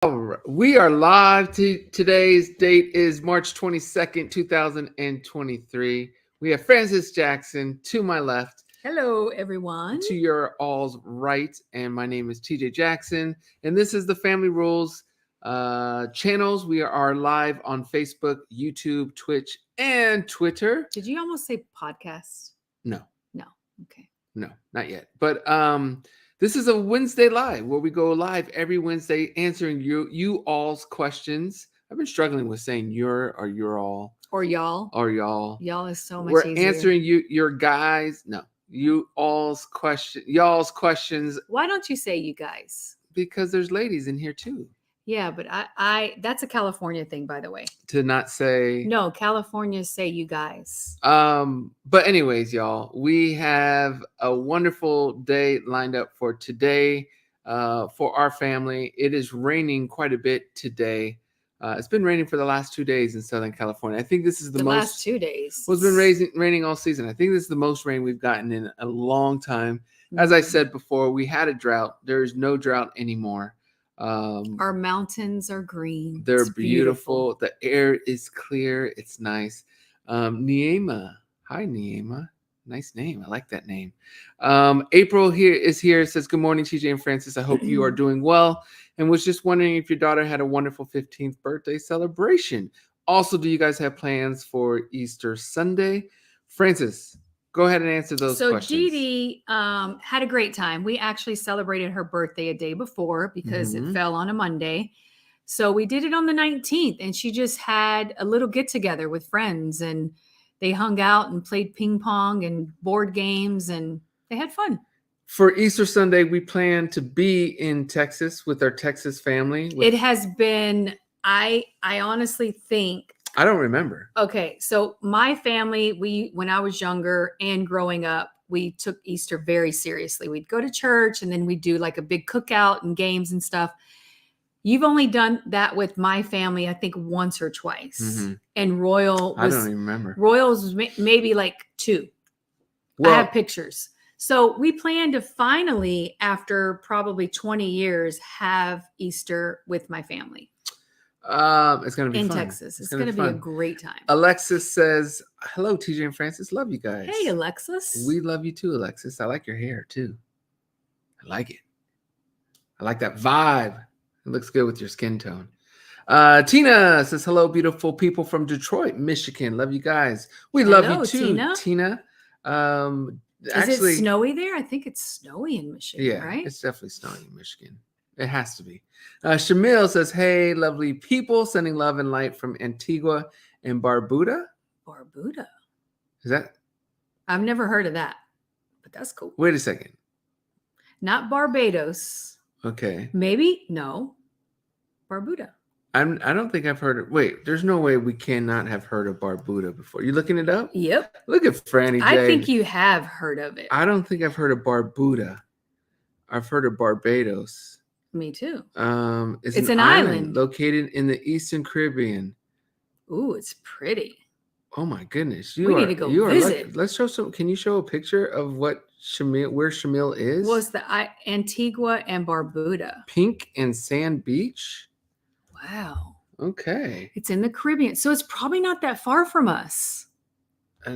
All right. We are live. Today's date is March 22nd, 2023. We have Francis Jackson to my left, Hello, everyone. to your all's right, and my name is TJ Jackson, and this is the Family Rules channels. We are live on Facebook, YouTube, Twitch, and Twitter. Did you almost say podcast? No, No. Okay. no, not yet. But this is a Wednesday live where we go live every Wednesday answering you all's questions. I've been struggling with saying your or your all Or y'all. or y'all. Y'all is so much We're easier. answering your guys. No, you all's y'all's questions, Why don't you say you guys? because there's ladies in here too. Yeah, but I that's a California thing, by the way. To not say No, California say you guys. But anyways, y'all, we have a wonderful day lined up for today for our family. It is raining quite a bit today. It's been raining for the last 2 days in Southern California. I think this is the most last 2 days. Well, it's been raining all season. I think this is the most rain we've gotten in a long time. As I said before, we had a drought. There is no drought anymore. Our mountains are green. They're It's beautiful. The air is clear. It's nice. Niema. Hi, Niema. Nice name. I like that name. April is here. Says, good morning, TJ and Francis. I hope you are doing well. And was just wondering if your daughter had a wonderful 15th birthday celebration. Also, do you guys have plans for Easter Sunday? Francis, go ahead and answer those questions. So Dee Dee had a great time. We actually celebrated her birthday a day before because it fell on a Monday. So we did it on the 19th, and she just had a little get together with friends, and they hung out and played ping pong and board games, and they had fun. For Easter Sunday, we plan to be in Texas with our Texas family. It has been, I honestly think, I don't remember. Okay, so my family, when I was younger and growing up, we took Easter very seriously. We'd go to church, and then we'd do like a big cookout and games and stuff. You've only done that with my family, I think, once or twice. And Royal was, I don't even remember. Royal's was maybe like 2. Well, I have pictures. So we plan to finally, after probably 20 years, have Easter with my family. It's going to be in fun. Texas. It's going to be a great time. Alexis says, hello, TJ and Francis. Love you guys. Hey, Alexis. We love you too, Alexis. I like your hair too. I like it. I like that vibe. It looks good with your skin tone. Tina says, hello, beautiful people from Detroit, Michigan. Love you guys. We love you too, Tina. Is it snowy there? I think it's snowy in Michigan, right? It's definitely snowy in Michigan. It has to be. Shamil says, hey, lovely people, sending love and light from Antigua and Barbuda. Barbuda. Is that? I've never heard of that, but that's cool. Wait a second. Not Barbados. Okay. Maybe. No. Barbuda. I don't think I've heard it. Wait, there's no way we cannot have heard of Barbuda before. You looking it up? Yep. Look at Franny J. I think you have heard of it. I don't think I've heard of Barbuda. I've heard of Barbados. Me too. It's an island located in the Eastern Caribbean. Ooh, it's pretty. Oh my goodness! We need to go visit. Let's show some. Can you show a picture of what where Shamil is? Well, it's the Antigua and Barbuda. Pink and Sand Beach. Wow. Okay. It's in the Caribbean, so it's probably not that far from us.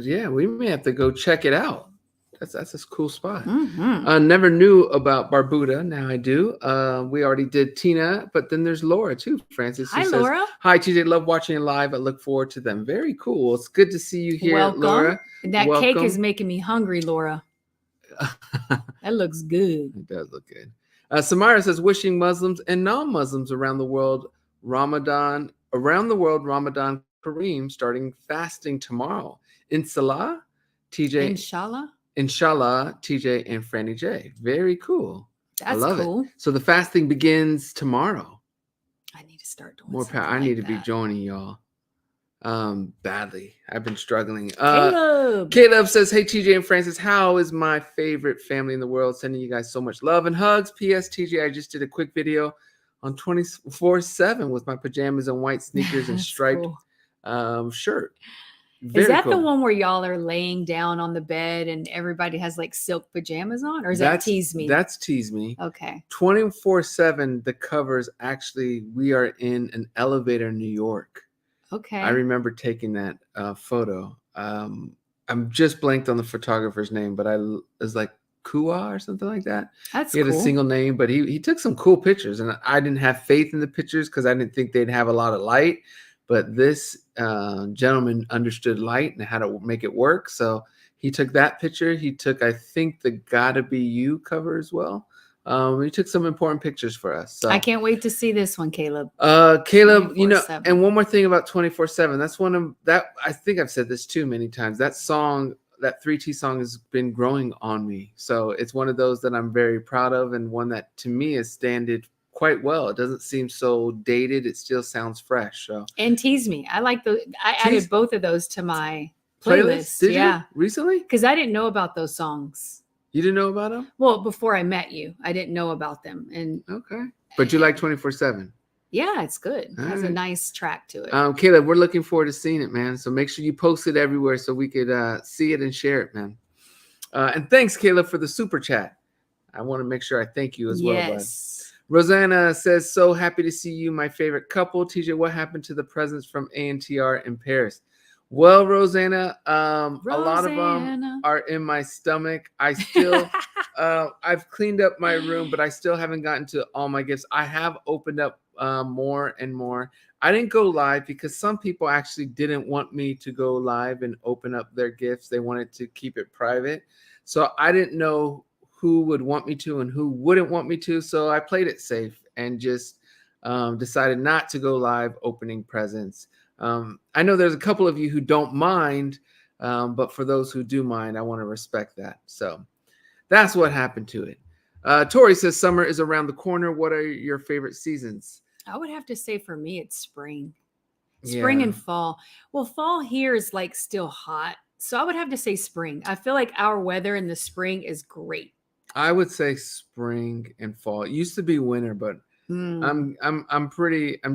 Yeah, we may have to go check it out. That's a cool spot. I never knew about Barbuda. Now I do. We already did Tina, but then there's Laura too, Francis. Hi, Laura. Hi, TJ. Love watching you live. I look forward to them. Very cool. It's good to see you here, Welcome. Laura. And that cake is making me hungry, Laura. That looks good. It does look good. Samara says, wishing Muslims and non-Muslims around the world Ramadan Kareem, starting fasting tomorrow. Inshallah, TJ. Inshallah, TJ and Franny J. Very cool. That's cool. It. So the fasting begins tomorrow. I need to start doing more. I need to be joining y'all. Badly. I've been struggling. Caleb says, hey, TJ and Francis, how is my favorite family in the world? Sending you guys so much love and hugs. P.S. TJ, I just did a quick video on 24/7 with my pajamas and white sneakers and striped shirt. Is Very that the cool. one where y'all are laying down on the bed and everybody has like silk pajamas on? Or is that Tease Me? That's Tease Me. Okay. 24/7, the covers actually, we are in an elevator in New York. Okay. I remember taking that photo. I'm just blanked on the photographer's name, but I was like Kua or something like that. That's He had cool. a single name, but he took some cool pictures, and I didn't have faith in the pictures because I didn't think they'd have a lot of light. But this gentleman understood light and how to make it work, so he took that picture. He took, I think, the Gotta Be You cover as well. He took some important pictures for us. So I can't wait to see this one, Caleb. Caleb, you know, 24/7. and one more thing about 24/7. That's one of that. I think I've said this too many times. That song, that 3T song, has been growing on me. So it's one of those that I'm very proud of, and one that to me has standed quite well. It doesn't seem so dated. It still sounds fresh. So And Tease Me. I added both of those to my playlist. Did yeah. you recently? Because I didn't know about those songs. You didn't know about them? Well, before I met you, I didn't know about them. And Okay, but you like 24/7. yeah, it's good. It has a right. nice track to it. Caleb, we're looking forward to seeing it, man. So make sure you post it everywhere so we could see it and share it, man. And thanks, Caleb, for the super chat. I want to make sure I thank you as well, bud. Yes. Rosanna says, so happy to see you, my favorite couple. TJ, what happened to the presents from ANTR in Paris? Well, Rosanna, a lot of them are in my stomach. I still, I've cleaned up my room, but I still haven't gotten to all my gifts. I have opened up more and more. I didn't go live because some people actually didn't want me to go live and open up their gifts. They wanted to keep it private. So I didn't know who would want me to and who wouldn't want me to. So I played it safe and just decided not to go live opening presents. I know there's a couple of you who don't mind, but for those who do mind, I want to respect that. So that's what happened to it. Tori says, summer is around the corner. What are your favorite seasons? I would have to say for me, it's spring. Spring and fall. Well, fall here is like still hot. So I would have to say spring. I feel like our weather in the spring is great. I would say spring and fall. It used to be winter, but I'm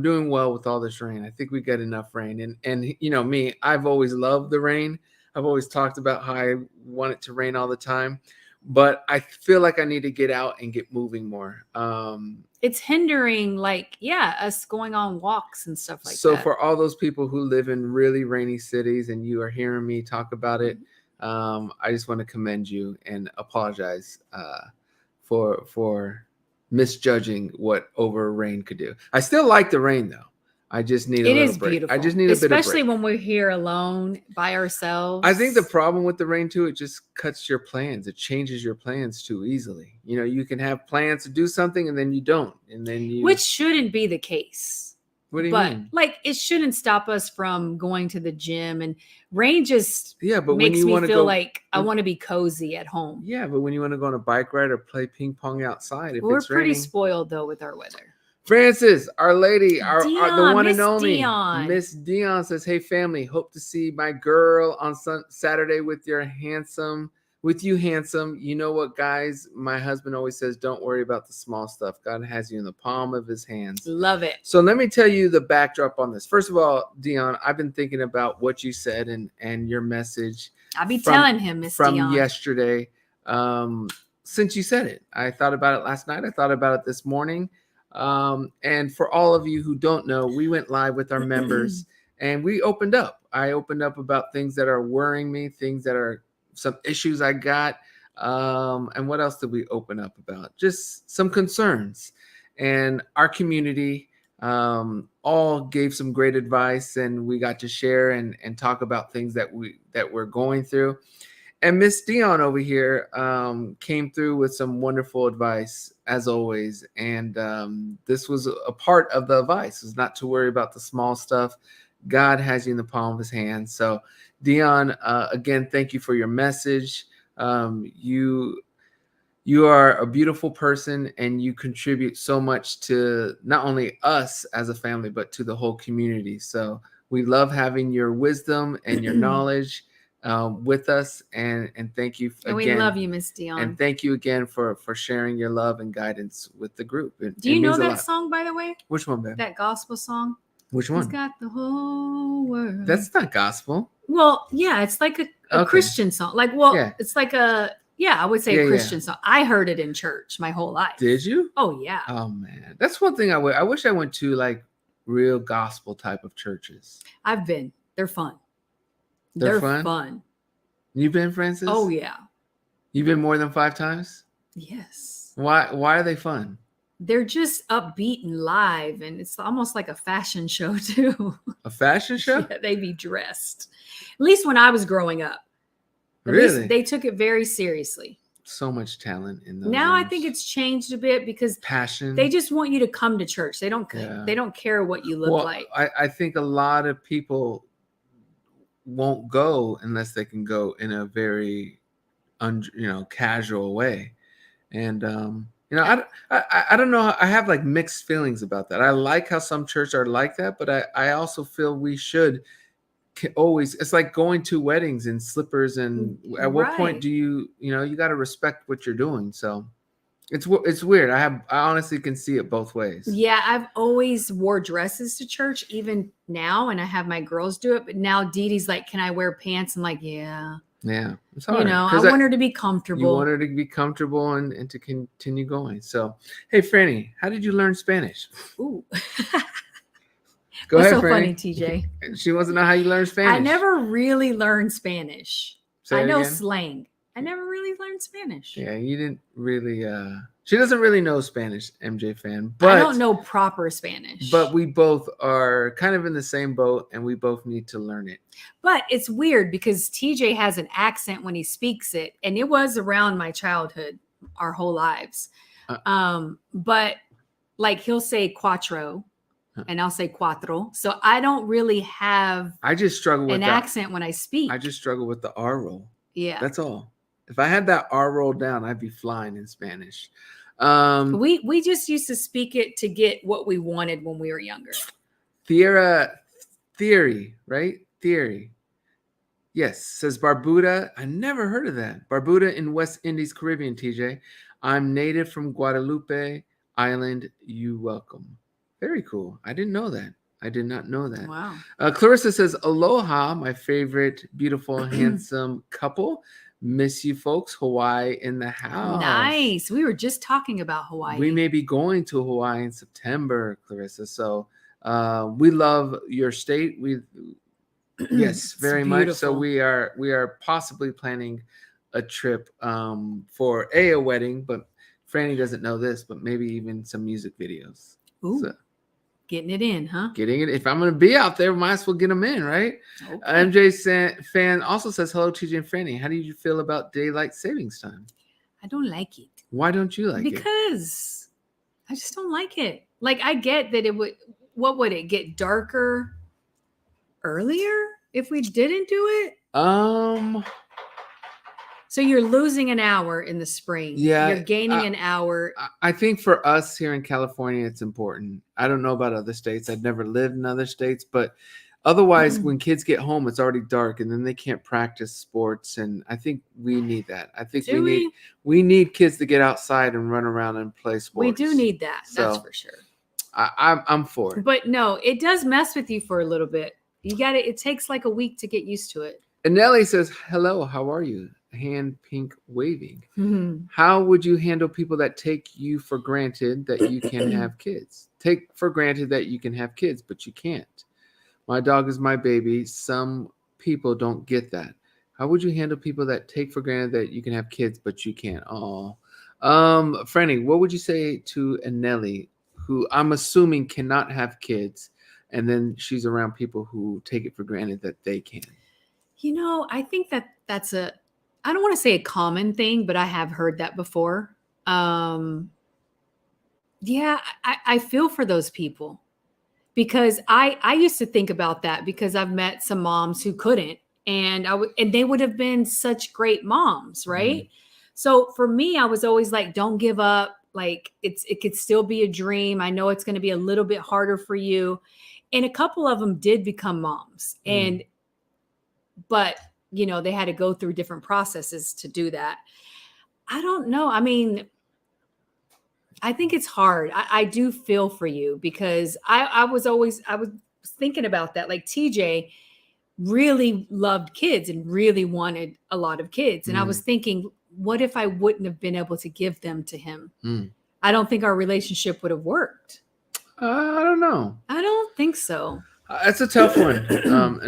doing well with all this rain. I think we get enough rain. And you know me, I've always loved the rain. I've always talked about how I want it to rain all the time, but I feel like I need to get out and get moving more. It's hindering us going on walks and stuff like that. So for all those people who live in really rainy cities and you are hearing me talk about it, I just want to commend you and apologize for misjudging what over rain could do. I still like the rain though. I just need a little break. Beautiful. I just need a bit of break. Especially when we're here alone by ourselves. I think the problem with the rain too, it just cuts your plans. It changes your plans too easily. You know, you can have plans to do something and then you don't. And then you Which shouldn't be the case. What do you mean? Like it shouldn't stop us from going to the gym, and rain just but makes me feel like I want to be cozy at home. Yeah, but when you want to go on a bike ride or play ping pong outside, if we're it's pretty raining, spoiled though with our weather. Francis, our lady, the one and only Dion. Miss Dion says, "Hey family, hope to see my girl on Saturday with you handsome. You know what, guys? My husband always says, don't worry about the small stuff. God has you in the palm of his hands. Love it. So let me tell you the backdrop on this. First of all, Dion, I've been thinking about what you said and your message. I'll be telling him, Miss Dion, from yesterday. Since you said it, I thought about it last night. I thought about it this morning. And for all of you who don't know, we went live with our members and we opened up. I opened up about things that are worrying me, things that are some issues I got. And what else did we open up about? Just some concerns. And our community all gave some great advice, and we got to share and talk about things that we're going through. And Miss Dion over here came through with some wonderful advice, as always. And this was a part of the advice, is not to worry about the small stuff. God has you in the palm of his hand. So, Dion, again, thank you for your message. You are a beautiful person, and you contribute so much to not only us as a family, but to the whole community. So we love having your wisdom and your knowledge with us, and thank you again. And we love you, Miss Dion. And thank you again for sharing your love and guidance with the group. Do you know that song, by the way? Which one, babe? That gospel song? Which one? He's got the whole world. That's not gospel. Well, yeah, it's like a Okay. Christian song. Like, Yeah. it's like I would say Yeah, a yeah. Christian song. I heard it in church my whole life. Did you? Oh, yeah. Oh man, that's one thing I wish I went to, like real gospel type of churches. I've been. They're fun. They're They're fun. fun. You've been, Francis? Oh, yeah. You've been more than 5 times? Yes. Why are they fun? They're just upbeat and live, and it's almost like a fashion show too. A fashion show? Yeah, they be dressed. At least when I was growing up. At Really? least they took it very seriously. So much talent in those. Now I rooms. think it's changed a bit because passion. they just want you to come to church. They don't care what you look like. I think a lot of people won't go unless they can go in a very casual way. And I don't know. I have like mixed feelings about that. I like how some churches are like that, but I also feel we should always. It's like going to weddings in slippers, and at what point do you got to respect what you're doing. So it's weird. I honestly can see it both ways. Yeah, I've always wore dresses to church, even now, and I have my girls do it. But now Dee Dee's like, "Can I wear pants?" I'm like, "Yeah." Yeah, it's hard. I want her to be comfortable. You want her to be comfortable and to continue going. So, hey, Franny, how did you learn Spanish? Ooh. Go ahead, so Franny. funny, TJ. She wants to know how you learned Spanish. I never really learned Spanish. Say I know again? slang. I never really learned Spanish. Yeah, you didn't really. She doesn't really know Spanish, MJ fan. But I don't know proper Spanish. But we both are kind of in the same boat, and we both need to learn it. But it's weird because TJ has an accent when he speaks it, and it was around my childhood, our whole lives. But like he'll say cuatro, and I'll say cuatro. So I don't really have. I just struggle with an accent when I speak. I just struggle with the R roll. Yeah, that's all. If I had that R roll down, I'd be flying in Spanish. We just used to speak it to get what we wanted when we were younger. Theory, right? Theory. Yes, says Barbuda. I never heard of that. Barbuda in West Indies, Caribbean, TJ. I'm native from Guadalupe Island. You welcome. Very cool. I didn't know that. I did not know that. Wow. Clarissa says, aloha, my favorite, beautiful, handsome couple. Miss you folks. Hawaii in the house. Nice. We were just talking about Hawaii. We may be going to Hawaii in September, Clarissa. So we love your state. Yes, very much. So we are possibly planning a trip for a wedding, but Franny doesn't know this, but maybe even some music videos. Ooh. So, getting it in, huh? Getting it. If I'm going to be out there, might as well get them in, right? Okay. MJ fan also says, hello, TJ and Franny. How do you feel about daylight savings time? I don't like it. Why don't you like it? Because I just don't like it. Like, I get that what would it get darker earlier if we didn't do it? So you're losing an hour in the spring. Yeah. You're gaining an hour. I think for us here in California, it's important. I don't know about other states. I've never lived in other states, but otherwise, when kids get home, it's already dark and then they can't practice sports. And I think we need that. I think we need kids to get outside and run around and play sports. We do need that. That's for sure. I'm for it. But no, it does mess with you for a little bit. It takes like a week to get used to it. And Nelly says, hello, how are you? Hand pink waving. Mm-hmm. How would you handle people that take you for granted that you can have kids? Take for granted that you can have kids, but you can't. My dog is my baby. Some people don't get that. How would you handle people that take for granted that you can have kids, but you can't? Oh, Franny, what would you say to a Nelly who I'm assuming cannot have kids, and then she's around people who take it for granted that they can? I think that's I don't want to say a common thing, but I have heard that before. Yeah, I feel for those people because I used to think about that because I've met some moms who couldn't, and they would have been such great moms, right? Mm-hmm. So for me, I was always like, don't give up. Like it could still be a dream. I know it's going to be a little bit harder for you. And a couple of them did become moms, but they had to go through different processes to do that. I don't know. I mean, I think it's hard. I do feel for you because I was thinking about that. Like TJ, really loved kids and really wanted a lot of kids. And I was thinking, what if I wouldn't have been able to give them to him? I don't think our relationship would have worked. I don't know. I don't think so. It's a tough one,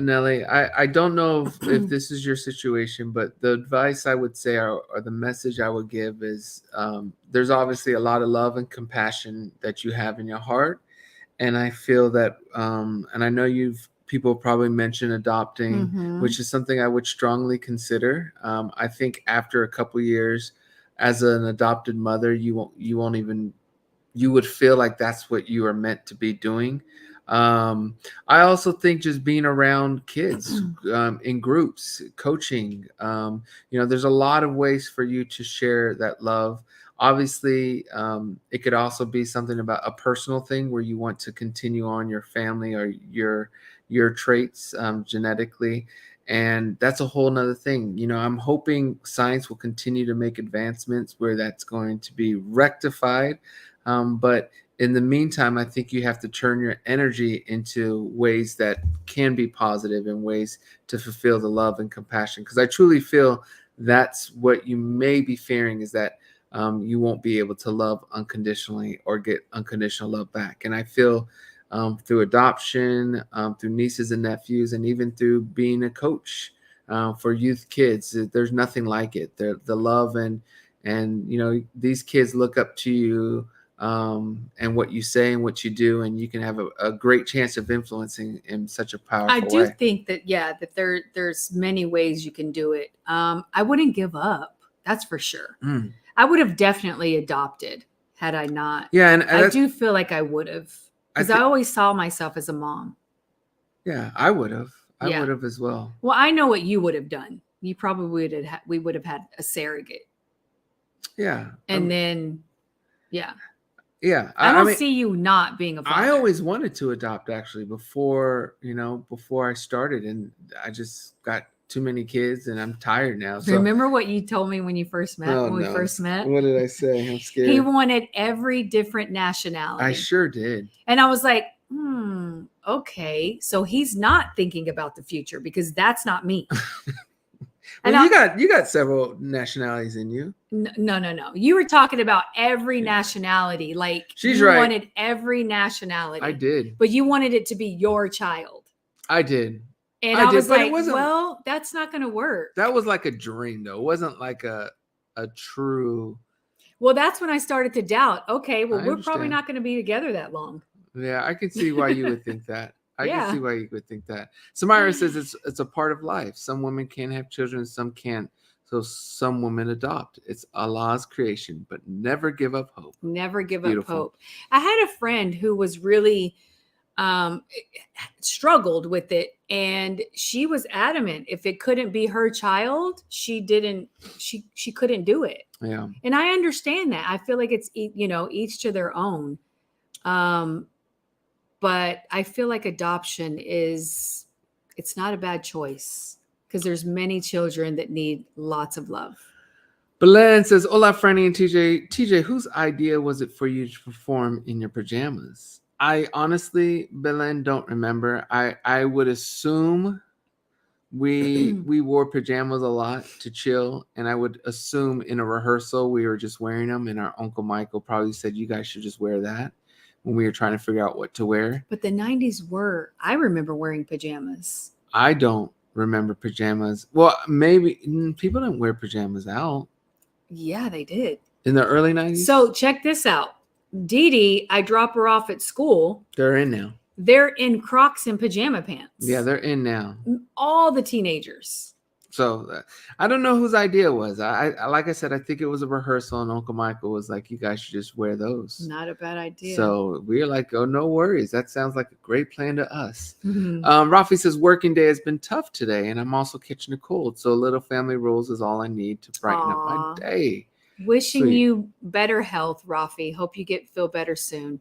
Nelly. I don't know if this is your situation, but the advice I would say or the message I would give is there's obviously a lot of love and compassion that you have in your heart. And I feel that, and I know people probably mentioned adopting, which is something I would strongly consider. I think after a couple years as an adopted mother, you would feel like that's what you are meant to be doing. I also think just being around kids in groups, coaching, there's a lot of ways for you to share that love. Obviously, it could also be something about a personal thing where you want to continue on your family or your traits genetically. And that's a whole nother thing. I'm hoping science will continue to make advancements where that's going to be rectified. But in the meantime, I think you have to turn your energy into ways that can be positive and ways to fulfill the love and compassion. Because I truly feel that's what you may be fearing, is that you won't be able to love unconditionally or get unconditional love back. And I feel through adoption, through nieces and nephews, and even through being a coach for youth kids, there's nothing like it. The love and these kids look up to you and what you say and what you do, and you can have a great chance of influencing in such a powerful way. I do think that, that there's many ways you can do it. I wouldn't give up. That's for sure. I would have definitely adopted had I not. Yeah. And I do feel like I would have, because I always saw myself as a mom. Yeah, I would have. I would have as well. Well, I know what you would have done. You probably we would have had a surrogate. Yeah. And then, yeah. Yeah. I don't see you not being a father. I always wanted to adopt, actually, before I started, and I just got too many kids and I'm tired now. So remember what you told me when you first met? We first met? What did I say? I'm scared. He wanted every different nationality. I sure did. And I was like, okay. So he's not thinking about the future, because that's not me. Well, you got several nationalities in you. No. You were talking about every nationality. Like, she's you right. wanted every nationality. I did. But you wanted it to be your child. I did. And I was like, well, that's not going to work. That was like a dream, though. It wasn't like a true. Well, that's when I started to doubt. Okay, well, we're probably not going to be together that long. Yeah, I can see why you would think that. I can see why you would think that. Samira says it's a part of life. Some women can have children, some can't. So some women adopt. It's Allah's creation, but never give up hope. Never give up hope. I had a friend who was really struggled with it, and she was adamant if it couldn't be her child, she couldn't do it. Yeah. And I understand that. I feel like it's each to their own. But I feel like adoption it's not a bad choice, because there's many children that need lots of love. Belen says, hola, Franny and TJ. TJ, whose idea was it for you to perform in your pajamas? I honestly, Belen, don't remember. I would assume we wore pajamas a lot to chill, and I would assume in a rehearsal we were just wearing them, and our Uncle Michael probably said, you guys should just wear that, when we were trying to figure out what to wear. But the 90s I remember wearing pajamas. I don't remember pajamas. Well, maybe people didn't wear pajamas out. Yeah, they did. In the early 90s? So check this out. Dee Dee, I drop her off at school. They're in now. They're in Crocs and pajama pants. Yeah, they're in now. All the teenagers. So I don't know whose idea it was. I like I said, I think it was a rehearsal, and Uncle Michael was like, you guys should just wear those. Not a bad idea. So we were like, oh, no worries. That sounds like a great plan to us. Rafi says, working day has been tough today, and I'm also catching a cold. So little family rules is all I need to brighten up my day. Wishing you better health, Rafi. Hope you feel better soon.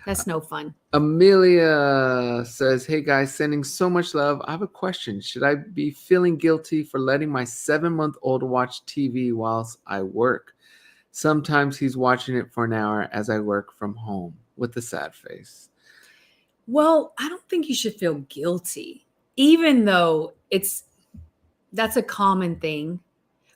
That's no fun. Amelia says, hey guys, sending so much love. I have a question. Should I be feeling guilty for letting my 7-month-old watch TV whilst I work? Sometimes he's watching it for an hour as I work from home, with a sad face. Well, I don't think you should feel guilty. even though that's a common thing.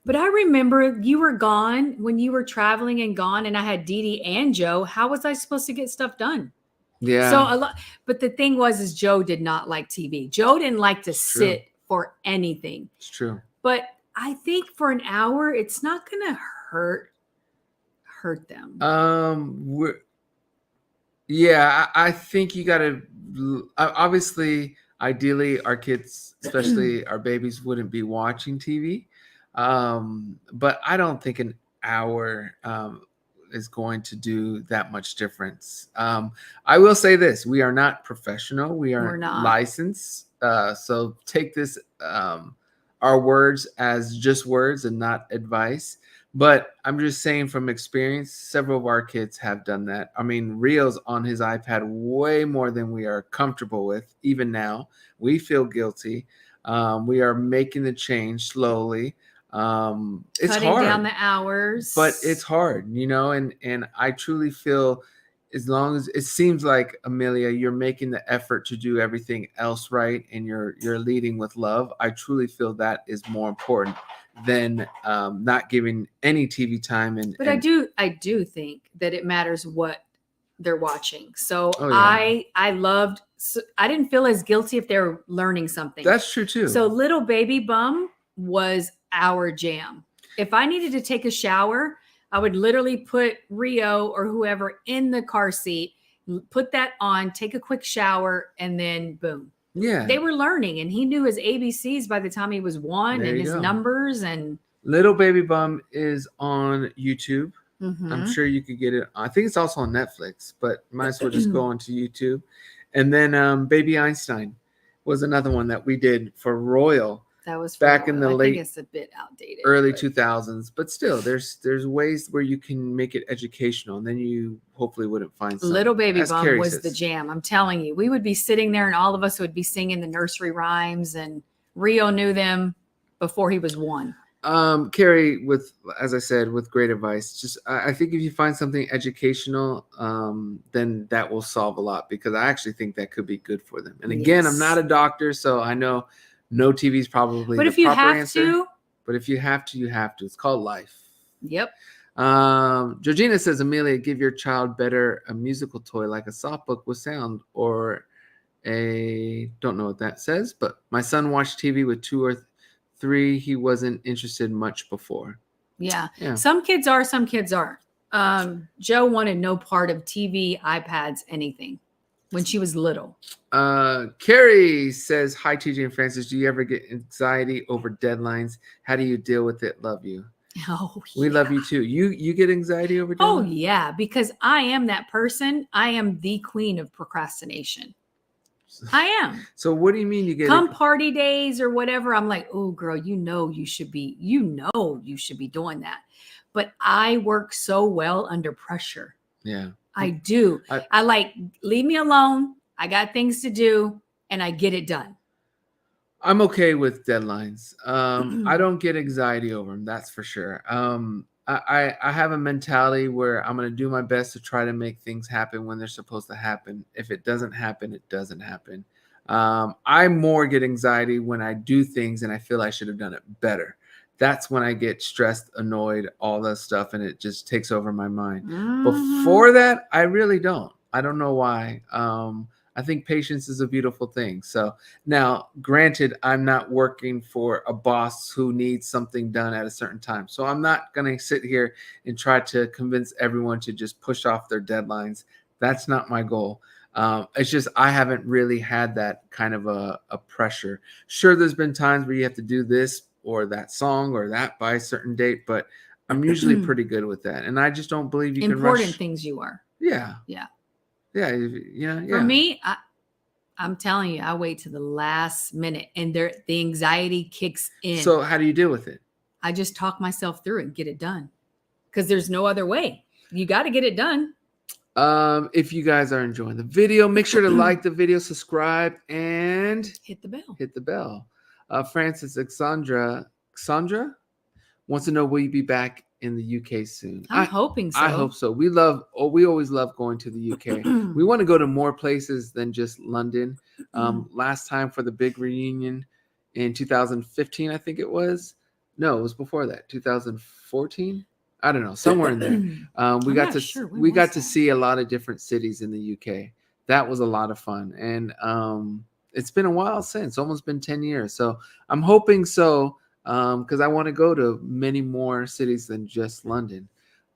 But I remember you were gone when you were traveling and gone, and I had Dee Dee and Joe. How was I supposed to get stuff done? Yeah. So a lot, but the thing was, is Joe did not like TV. Joe didn't like to sit for anything. It's true. But I think for an hour, it's not going to hurt them. I think you got to, obviously, ideally, our kids, especially our babies, wouldn't be watching TV. But I don't think an hour is going to do that much difference. I will say this: we are not professional. We're not licensed. So take this, our words as just words and not advice. But I'm just saying from experience, several of our kids have done that. I mean, Rio's on his iPad way more than we are comfortable with. Even now, we feel guilty. We are making the change slowly. It's cutting hard down the hours, but it's hard, and I truly feel, as long as it seems like, Amelia, you're making the effort to do everything else right, and you're leading with love, I truly feel that is more important than not giving any TV time. But I do think that it matters what they're watching. So Oh, yeah. I didn't feel as guilty if they were learning something. That's true too. So Little Baby Bum was our jam. If I needed to take a shower, I would literally put Rio or whoever in the car seat, put that on, take a quick shower, and then boom. Yeah. They were learning, and he knew his ABCs by the time he was one, and his numbers. And Little Baby Bum is on YouTube. I'm sure you could get it. I think it's also on Netflix, but might as well just go onto YouTube. And then Baby Einstein was another one that we did for Royal. That was back in the I think it's a bit outdated. Early 2000s, but still, there's ways where you can make it educational, and then you hopefully wouldn't find something. Little Baby Bum was the jam. I'm telling you, we would be sitting there, and all of us would be singing the nursery rhymes, and Rio knew them before he was one. Carrie, as I said, with great advice. Just I think if you find something educational, then that will solve a lot, because I actually think that could be good for them. And again, I'm not a doctor, so I know no TV is probably the proper answer. But if you have to, you have to. It's called life. Yep. Georgina says, Amelia, give your child better a musical toy like a soft book with sound, or don't know what that says, but my son watched TV with 2 or 3. He wasn't interested much before. Yeah. Some kids are, some kids aren't. Joe wanted no part of TV, iPads, anything when she was little. Carrie says, hi, TJ and Francis. Do you ever get anxiety over deadlines? How do you deal with it? Love you. Oh, we love you too. You get anxiety over deadlines? Oh, yeah, because I am that person. I am the queen of procrastination. I am. So what do you mean you get party days or whatever? I'm like, oh, girl, you should be doing that. But I work so well under pressure. Yeah. I do. I like, leave me alone. I got things to do, and I get it done. I'm okay with deadlines. I don't get anxiety over them. That's for sure. I have a mentality where I'm going to do my best to try to make things happen when they're supposed to happen. If it doesn't happen, it doesn't happen. I more get anxiety when I do things and I feel I should have done it better. That's when I get stressed, annoyed, all that stuff, and it just takes over my mind. Before that, I really don't. I don't know why. I think patience is a beautiful thing. So now, granted, I'm not working for a boss who needs something done at a certain time. So I'm not going to sit here and try to convince everyone to just push off their deadlines. That's not my goal. It's just I haven't really had that kind of a pressure. Sure, there's been times where you have to do this or that song or that by a certain date, but I'm usually pretty good with that. And I just don't believe you can rush. Important things you are. Yeah. Yeah. Yeah. For me, I'm telling you, I wait to the last minute, and the anxiety kicks in. So how do you deal with it? I just talk myself through it and get it done, because there's no other way. You got to get it done. If you guys are enjoying the video, make sure to like the video, subscribe, and hit the bell. Hit the bell. Francis Sandra wants to know, will you be back in in the UK soon. I'm hoping so. I hope so. We always love going to the UK. We want to go to more places than just London. Last time for the big reunion in 2015, I think it was. No, it was before that, 2014. I don't know, somewhere in there. We got to see a lot of different cities in the UK. That was a lot of fun, and it's been a while since, almost been 10 years. So I'm hoping so, because I want to go to many more cities than just London.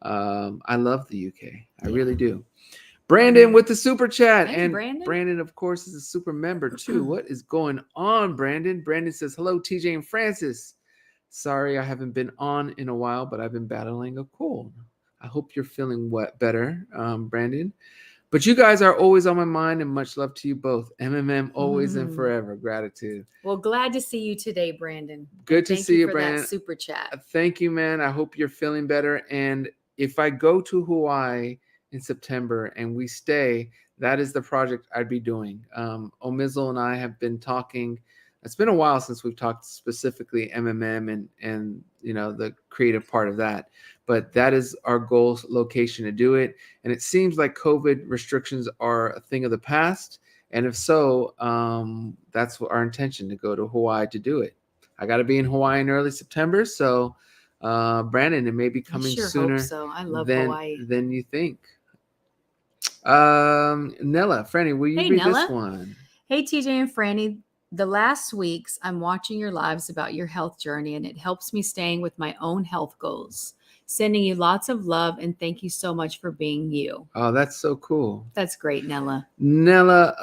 I love the UK. I really do. Brandon with the super chat. Hey, and Brandon, of course, is a super member too. What is going on, Brandon? Brandon says, hello, TJ and Francis. Sorry, I haven't been on in a while, but I've been battling a cold. I hope you're feeling better, Brandon. But you guys are always on my mind, and much love to you both. MMM, always and forever. Gratitude. Well, glad to see you today, Brandon. Good to see you, Brandon. That super chat. Thank you, man. I hope you're feeling better. And if I go to Hawaii in September and we stay, that is the project I'd be doing. Omizel and I have been talking. It's been a while since we've talked specifically MMM and the creative part of that. But that is our goal location to do it. And it seems like COVID restrictions are a thing of the past. And if so, that's our intention, to go to Hawaii to do it. I got to be in Hawaii in early September. So, Brandon, it may be coming sooner I love Hawaii than you think. Nella, Franny, will you read this one? Hey, TJ and Franny. The last weeks, I'm watching your lives about your health journey, and it helps me staying with my own health goals. Sending you lots of love, and thank you so much for being you. Oh, that's so cool. That's great, Nella. Nella,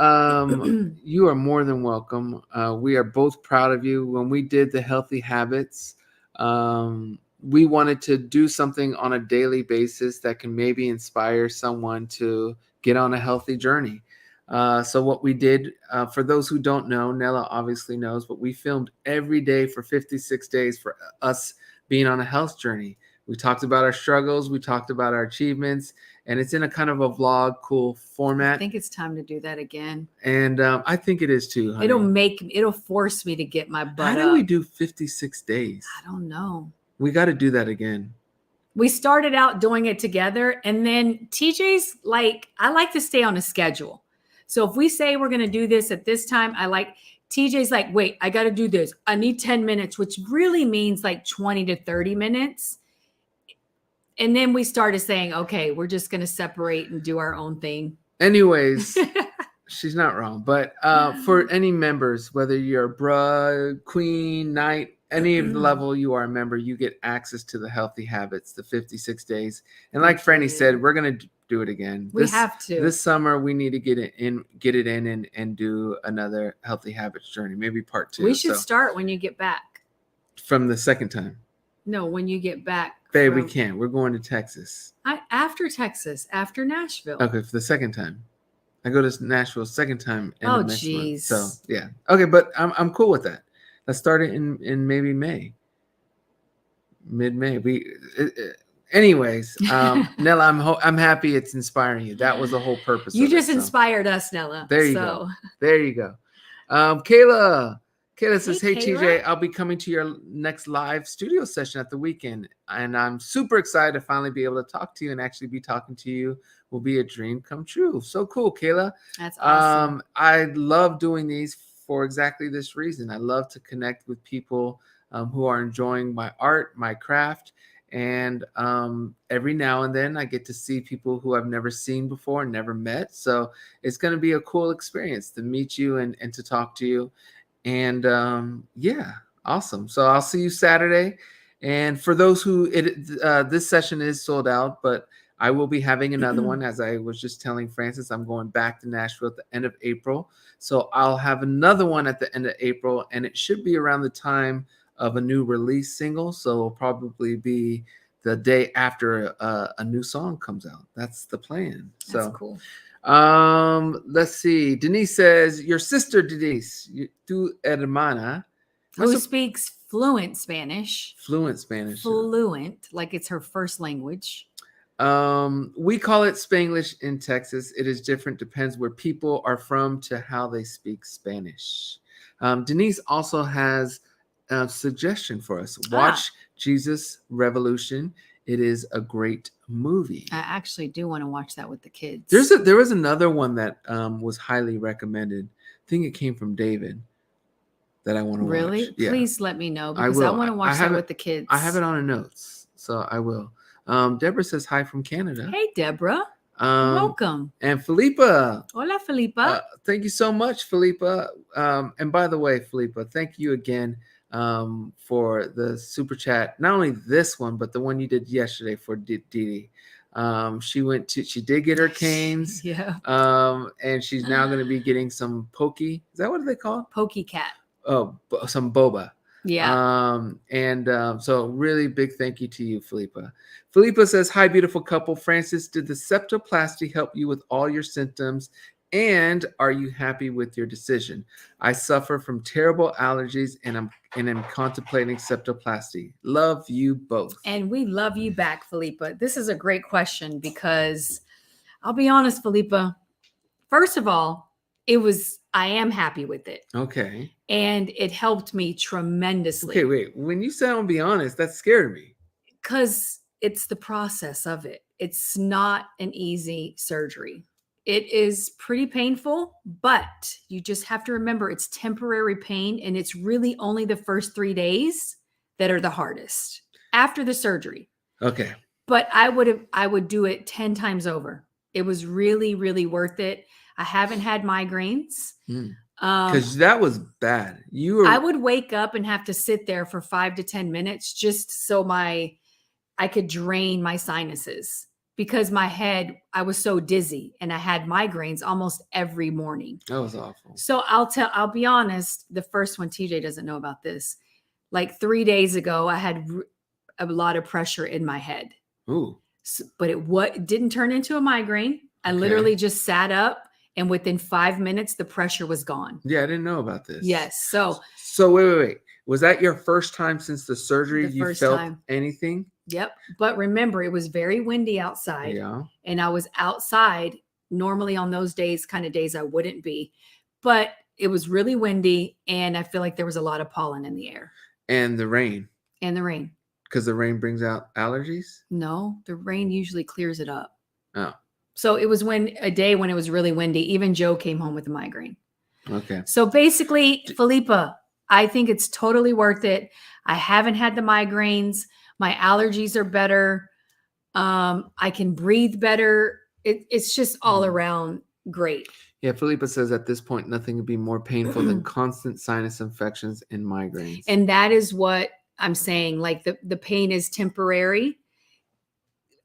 you are more than welcome. We are both proud of you. When we did the healthy habits, we wanted to do something on a daily basis that can maybe inspire someone to get on a healthy journey. So what we did, for those who don't know, Nella obviously knows, but we filmed every day for 56 days for us being on a health journey. We talked about our struggles. We talked about our achievements, and it's in a kind of a vlog, cool format. I think it's time to do that again. And I think it is too, honey. It'll force me to get my butt up. How do we do 56 days? I don't know. We got to do that again. We started out doing it together, and then TJ's like, I like to stay on a schedule. So if we say we're going to do this at this time, TJ's like, wait, I got to do this. I need 10 minutes, which really means like 20 to 30 minutes. And then we started saying, okay, we're just going to separate and do our own thing. Anyways, she's not wrong. But for any members, whether you're bruh, queen, knight, any level you are a member, you get access to the healthy habits, the 56 days. And like Franny said, we're going to do it again. We have to. This summer, we need to get it in and do another healthy habits journey, maybe part 2. We should start when you get back. From the second time. No, when you get back. Babe, we can't. We're going to Texas. After Texas, after Nashville. Okay, for the second time. I go to Nashville second time. Oh, jeez. So, yeah. Okay, but I'm cool with that. Let's start it in maybe May. Mid-May. Anyways, Nella, I'm happy it's inspiring you. That was the whole purpose. You just inspired us, Nella. There you go. There you go. Kayla says, hey TJ, I'll be coming to your next live studio session at the weekend, and I'm super excited to finally be able to talk to you and actually be talking to you. Will be a dream come true. So cool, Kayla. That's awesome. I love doing these for exactly this reason. I love to connect with people who are enjoying my art, my craft. And every now and then I get to see people who I've never seen before, never met. So it's going to be a cool experience to meet you and to talk to you. And yeah, awesome. So I'll see you Saturday. And for those who this session is sold out, but I will be having another one. As I was just telling Francis, I'm going back to Nashville at the end of April. So I'll have another one at the end of April, and it should be around the time of a new release single. So it'll probably be the day after a new song comes out. That's the plan. That's cool. Let's see. Denise says, your sister Denise, tu hermana, who speaks fluent Spanish. Fluent Spanish. Fluent, like it's her first language. We call it Spanglish in Texas. It is different, depends where people are from to how they speak Spanish. Denise also has a suggestion for us. Watch Jesus Revolution. It is a great movie. I actually do want to watch that with the kids. There was another one that was highly recommended. I think it came from David that I want to Really? watch. Yeah, Please let me know, I because I will. want to watch that with the kids. I have it on a notes, so I will. Deborah says hi from Canada. Hey, Deborah. Welcome. And Felipa. Hola, Felipa. Thank you so much, Felipa. And by the way, Felipa, thank you again for the super chat. Not only this one, but the one you did yesterday for Didi. She did get her canes. Yeah. And she's now going to be getting some pokey. Is that what they call it? Pokey cat. Oh, some boba. Yeah. So really big thank you to you, Felipa. Felipa says, hi, beautiful couple. Francis, did the septoplasty help you with all your symptoms? And are you happy with your decision? I suffer from terrible allergies and am contemplating septoplasty. Love you both. And we love you back, Felipa. This is a great question because I'll be honest, Felipa. First of all, I am happy with it. Okay. And it helped me tremendously. Okay, wait. When you said I'll be honest, that scared me. Because it's the process of it. It's not an easy surgery. It is pretty painful, but you just have to remember it's temporary pain, and it's really only the first 3 days that are the hardest after the surgery. Okay. But I would do it 10 times over. It was really, really worth it. I haven't had migraines. Because that was bad. I would wake up and have to sit there for 5 to 10 minutes just so I could drain my sinuses, because I was so dizzy, and I had migraines almost every morning. That was awful. So I'll be honest. The first one, TJ doesn't know about this. Like 3 days ago, I had a lot of pressure in my head. Ooh. But it didn't turn into a migraine. I literally just sat up, and within 5 minutes, the pressure was gone. Yeah, I didn't know about this. Yes. So wait. Was that your first time since the surgery you felt anything? Yep. But remember, it was very windy outside. Yeah. And I was outside. Normally on those days I wouldn't be. But it was really windy, and I feel like there was a lot of pollen in the air. And the rain. Because the rain brings out allergies? No, the rain usually clears it up. Oh. So it was a day when it was really windy. Even Joe came home with a migraine. Okay. So basically, Felipa, I think it's totally worth it. I haven't had the migraines. My allergies are better. I can breathe better. It's just all around great. Yeah, Felipa says at this point, nothing would be more painful than constant sinus infections and migraines. And that is what I'm saying. Like the pain is temporary.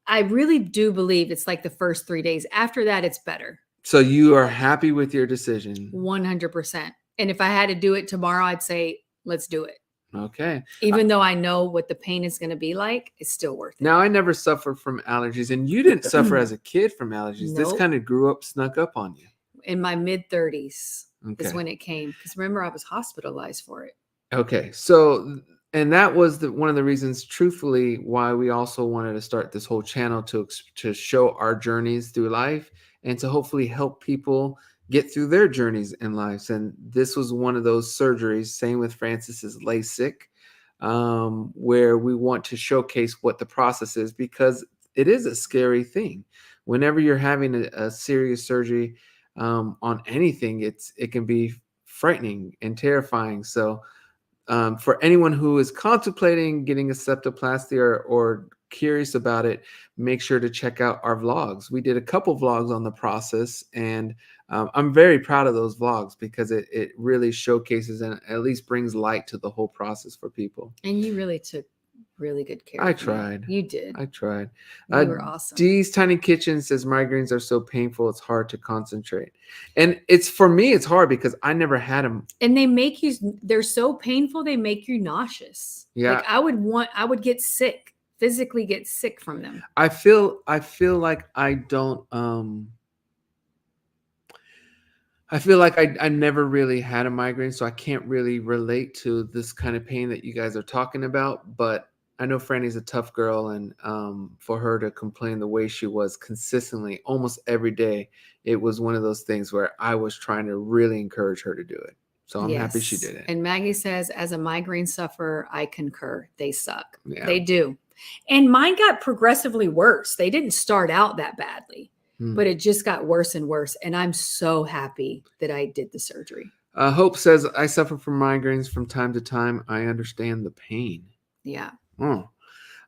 I really do believe it's like the first 3 days. After that, it's better. So you are happy with your decision? 100%. And if I had to do it tomorrow, I'd say, let's do it. Okay. Even though I know what the pain is going to be like, it's still worth it. Now, I never suffered from allergies, and you didn't suffer as a kid from allergies. Nope. This kind of snuck up on you. In my mid-30s is when it came. Because remember, I was hospitalized for it. Okay. So, and that was one of the reasons, truthfully, why we also wanted to start this whole channel to show our journeys through life and to hopefully help people get through their journeys in life. And this was one of those surgeries, same with Francis's LASIK, where we want to showcase what the process is, because it is a scary thing. Whenever you're having a serious surgery on anything, it can be frightening and terrifying. So for anyone who is contemplating getting a septoplasty or curious about it, make sure to check out our vlogs. We did a couple vlogs on the process, and I'm very proud of those vlogs because it really showcases and at least brings light to the whole process for people. And you really took really good care. I tried. You did. I tried. You were awesome. Dee's Tiny Kitchen says migraines are so painful it's hard to concentrate. And for me, it's hard because I never had them. And they're so painful, they make you nauseous. Yeah. Like I would get sick, physically get sick from them. I feel like I don't I feel like I never really had a migraine, so I can't really relate to this kind of pain that you guys are talking about. But I know Franny's a tough girl, and for her to complain the way she was consistently, almost every day, it was one of those things where I was trying to really encourage her to do it. So I'm happy she did it. And Maggie says, as a migraine sufferer, I concur. They suck. Yeah. They do. And mine got progressively worse. They didn't start out that badly, Hmm. but it just got worse and worse. And I'm so happy that I did the surgery. Hope says, I suffer from migraines from time to time. I understand the pain. Yeah. Oh.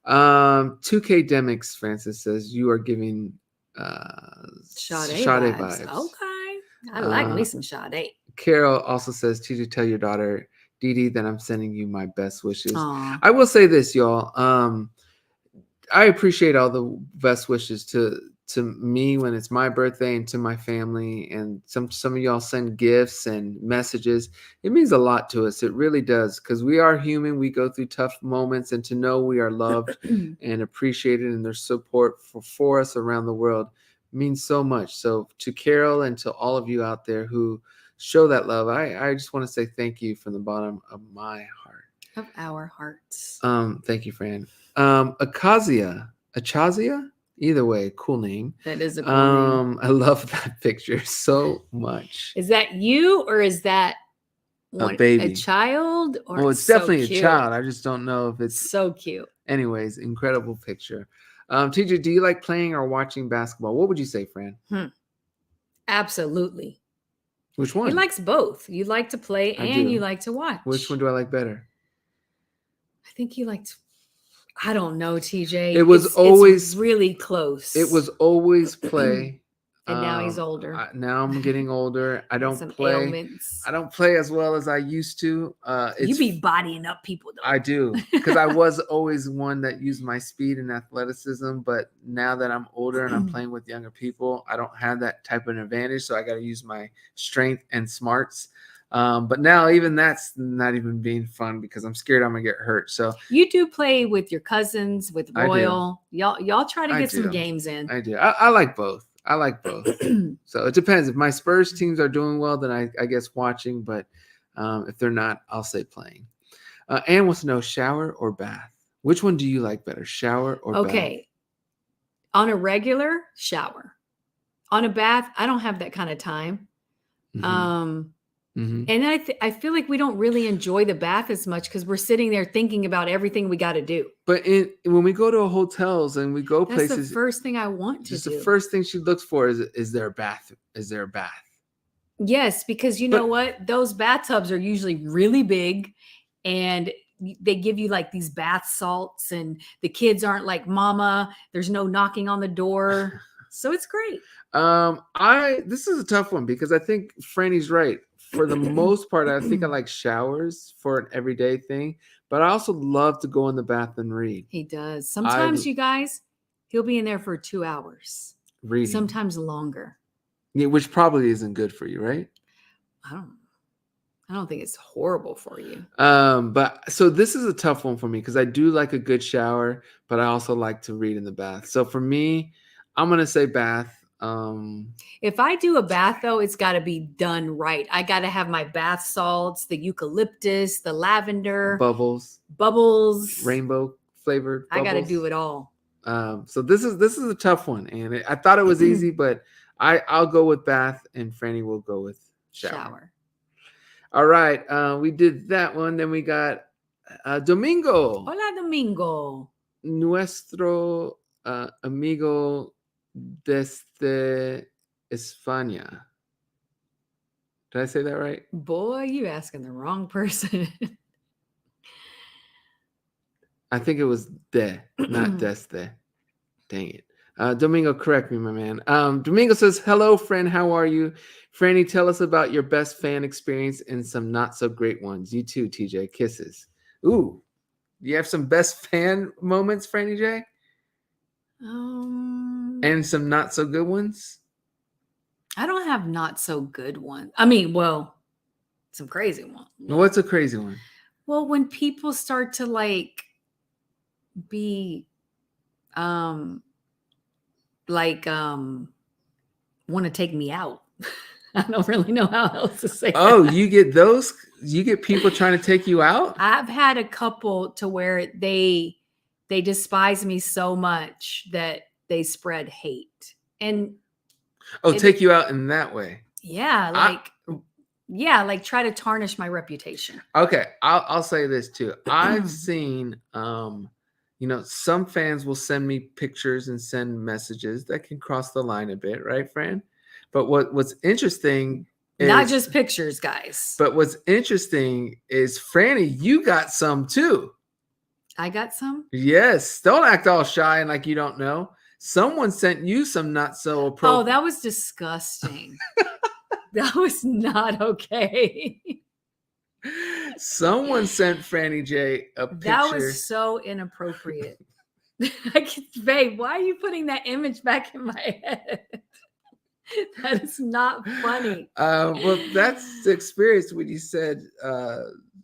2K Demix, Francis says, you are giving Sade Sade vibes. vibes. Okay. I like me some Sade. Carol also says, TJ, tell your daughter, Dee Dee, that I'm sending you my best wishes. Aww. I will say this, y'all. I appreciate all the best wishes to me when it's my birthday and to my family, and some of y'all send gifts and messages. It means a lot to us. It really does, because we are human. We go through tough moments, and to know we are loved and appreciated and there's support for us around the world means so much. So to Carol and to all of you out there who show that love, I just want to say thank you from the bottom of my heart. Of our hearts. Thank you, Fran. Achazia, either way, cool name. That is a cool name. I love that picture so much. Is that you, or is that a baby, a child? Or well, it's definitely a child. I just don't know if it's so cute. Anyways, incredible picture. TJ, do you like playing or watching basketball? What would you say, Fran? Absolutely. Which one? He likes both. You like to play and you like to watch. Which one do I like better? I think you liked. I don't know, TJ. It was always really close. It was always play. And now he's older. Now I'm getting older. I don't play. Ailments. I don't play as well as I used to. You be bodying up people, though. I do, because I was always one that used my speed and athleticism. But now that I'm older and I'm playing with younger people, I don't have that type of advantage. So I got to use my strength and smarts. But now even that's not even being fun because I'm scared I'm gonna get hurt. So you do play with your cousins, with Royal. Y'all try to get some games in. I do. I like both. So it depends. If my Spurs teams are doing well, then I guess watching. But if they're not, I'll say playing. Anne wants to know, shower or bath? Which one do you like better, shower or bath? Okay. On a regular, shower. On a bath, I don't have that kind of time. And I feel like we don't really enjoy the bath as much because we're sitting there thinking about everything we got to do. But when we go to hotels and we go places, that's the first thing I want to do. The first thing she looks for is there a bath? Is there a bath? Yes, because you know what? Those bathtubs are usually really big, and they give you like these bath salts, and the kids aren't like, "Mama, there's no knocking on the door," so it's great. This is a tough one because I think Franny's right. For the most part, I think I like showers for an everyday thing, but I also love to go in the bath and read. He does. Sometimes, you guys, he'll be in there for 2 hours. Reading. Sometimes longer. Yeah, which probably isn't good for you, right? I don't think it's horrible for you. But so this is a tough one for me because I do like a good shower, but I also like to read in the bath. So for me, I'm gonna say bath. If I do a bath, though, it's got to be done right. I got to have my bath salts, the eucalyptus, the lavender, bubbles, rainbow flavored. I got to do it all. So this is a tough one, and I thought it was easy, but I'll go with bath, and Franny will go with shower. All right, we did that one. Then we got Domingo. Hola, Domingo. Nuestro amigo desde España. Did I say that right? Boy, you asking the wrong person. I think it was de, not desde. Dang it. Domingo, correct me, my man. Domingo says, hello, friend. How are you? Franny, tell us about your best fan experience and some not so great ones. You too, TJ. Kisses. Ooh. You have some best fan moments, Franny J? And some not so good ones? I don't have not so good ones. I mean, well, some crazy ones. What's a crazy one? Well, when people start to like be want to take me out. I don't really know how else to say that. You get people trying to take you out? I've had a couple to where they despise me so much that they spread hate. And take you out in that way. Yeah, like try to tarnish my reputation. Okay, I'll say this too. I've seen some fans will send me pictures and send messages that can cross the line a bit, right, Fran? But what's interesting Not is, just pictures, guys. Franny, you got some too. I got some. Yes, don't act all shy and like you don't know. Someone sent you some not so appropriate. Oh, that was disgusting. That was not okay. Someone sent Franny J a picture. That was so inappropriate. Babe, why are you putting that image back in my head? That is not funny. Well, that's the experience when you said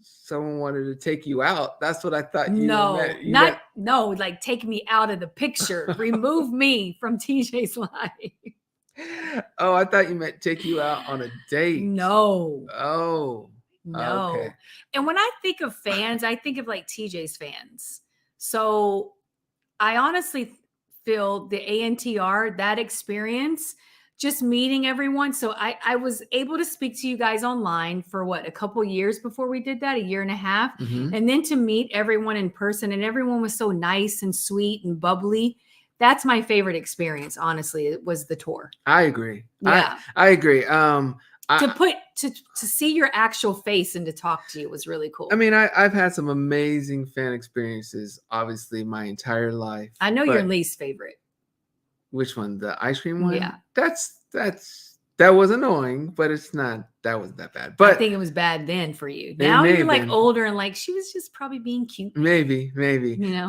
someone wanted to take you out. That's what I thought you meant. No, like take me out of the picture. Remove me from TJ's life. Oh, I thought you meant take you out on a date. No. Oh. No. Okay. And when I think of fans, I think of like TJ's fans. So I honestly feel the ANTR, that experience, just meeting everyone. So I was able to speak to you guys online for a couple years before we did that, a year and a half. Mm-hmm. And then to meet everyone in person, and everyone was so nice and sweet and bubbly. That's my favorite experience, honestly. It was the tour. I agree. Yeah. I agree. To see your actual face and to talk to you was really cool. I mean, I've had some amazing fan experiences, obviously, my entire life. I know your least favorite. Which one? The ice cream one? Yeah. That was annoying, but that wasn't that bad. But I think it was bad then for you. Now you're like older and like, she was just probably being cute. Maybe.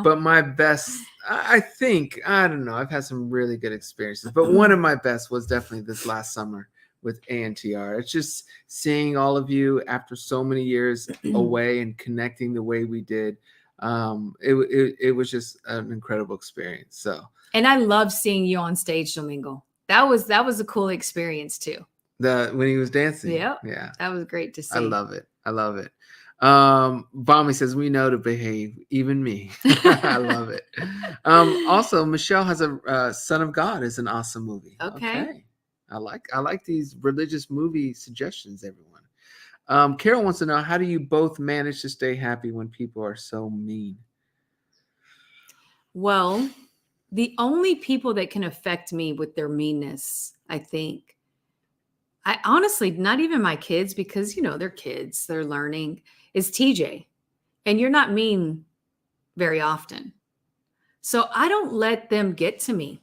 But my best, I think, I don't know. I've had some really good experiences, but one of my best was definitely this last summer with ANTR. It's just seeing all of you after so many years away and connecting the way we did. It was just an incredible experience. So, and I love seeing you on stage, Domingo. That was a cool experience too. When he was dancing. Yeah. That was great to see. I love it. Bommy says, we know to behave, even me. I love it. Also, Michelle has a Son of God is an awesome movie. Okay. I like these religious movie suggestions, everyone. Carol wants to know, how do you both manage to stay happy when people are so mean? Well, the only people that can affect me with their meanness, I think, I honestly, not even my kids, because, they're kids, they're learning, is TJ. And you're not mean very often. So I don't let them get to me.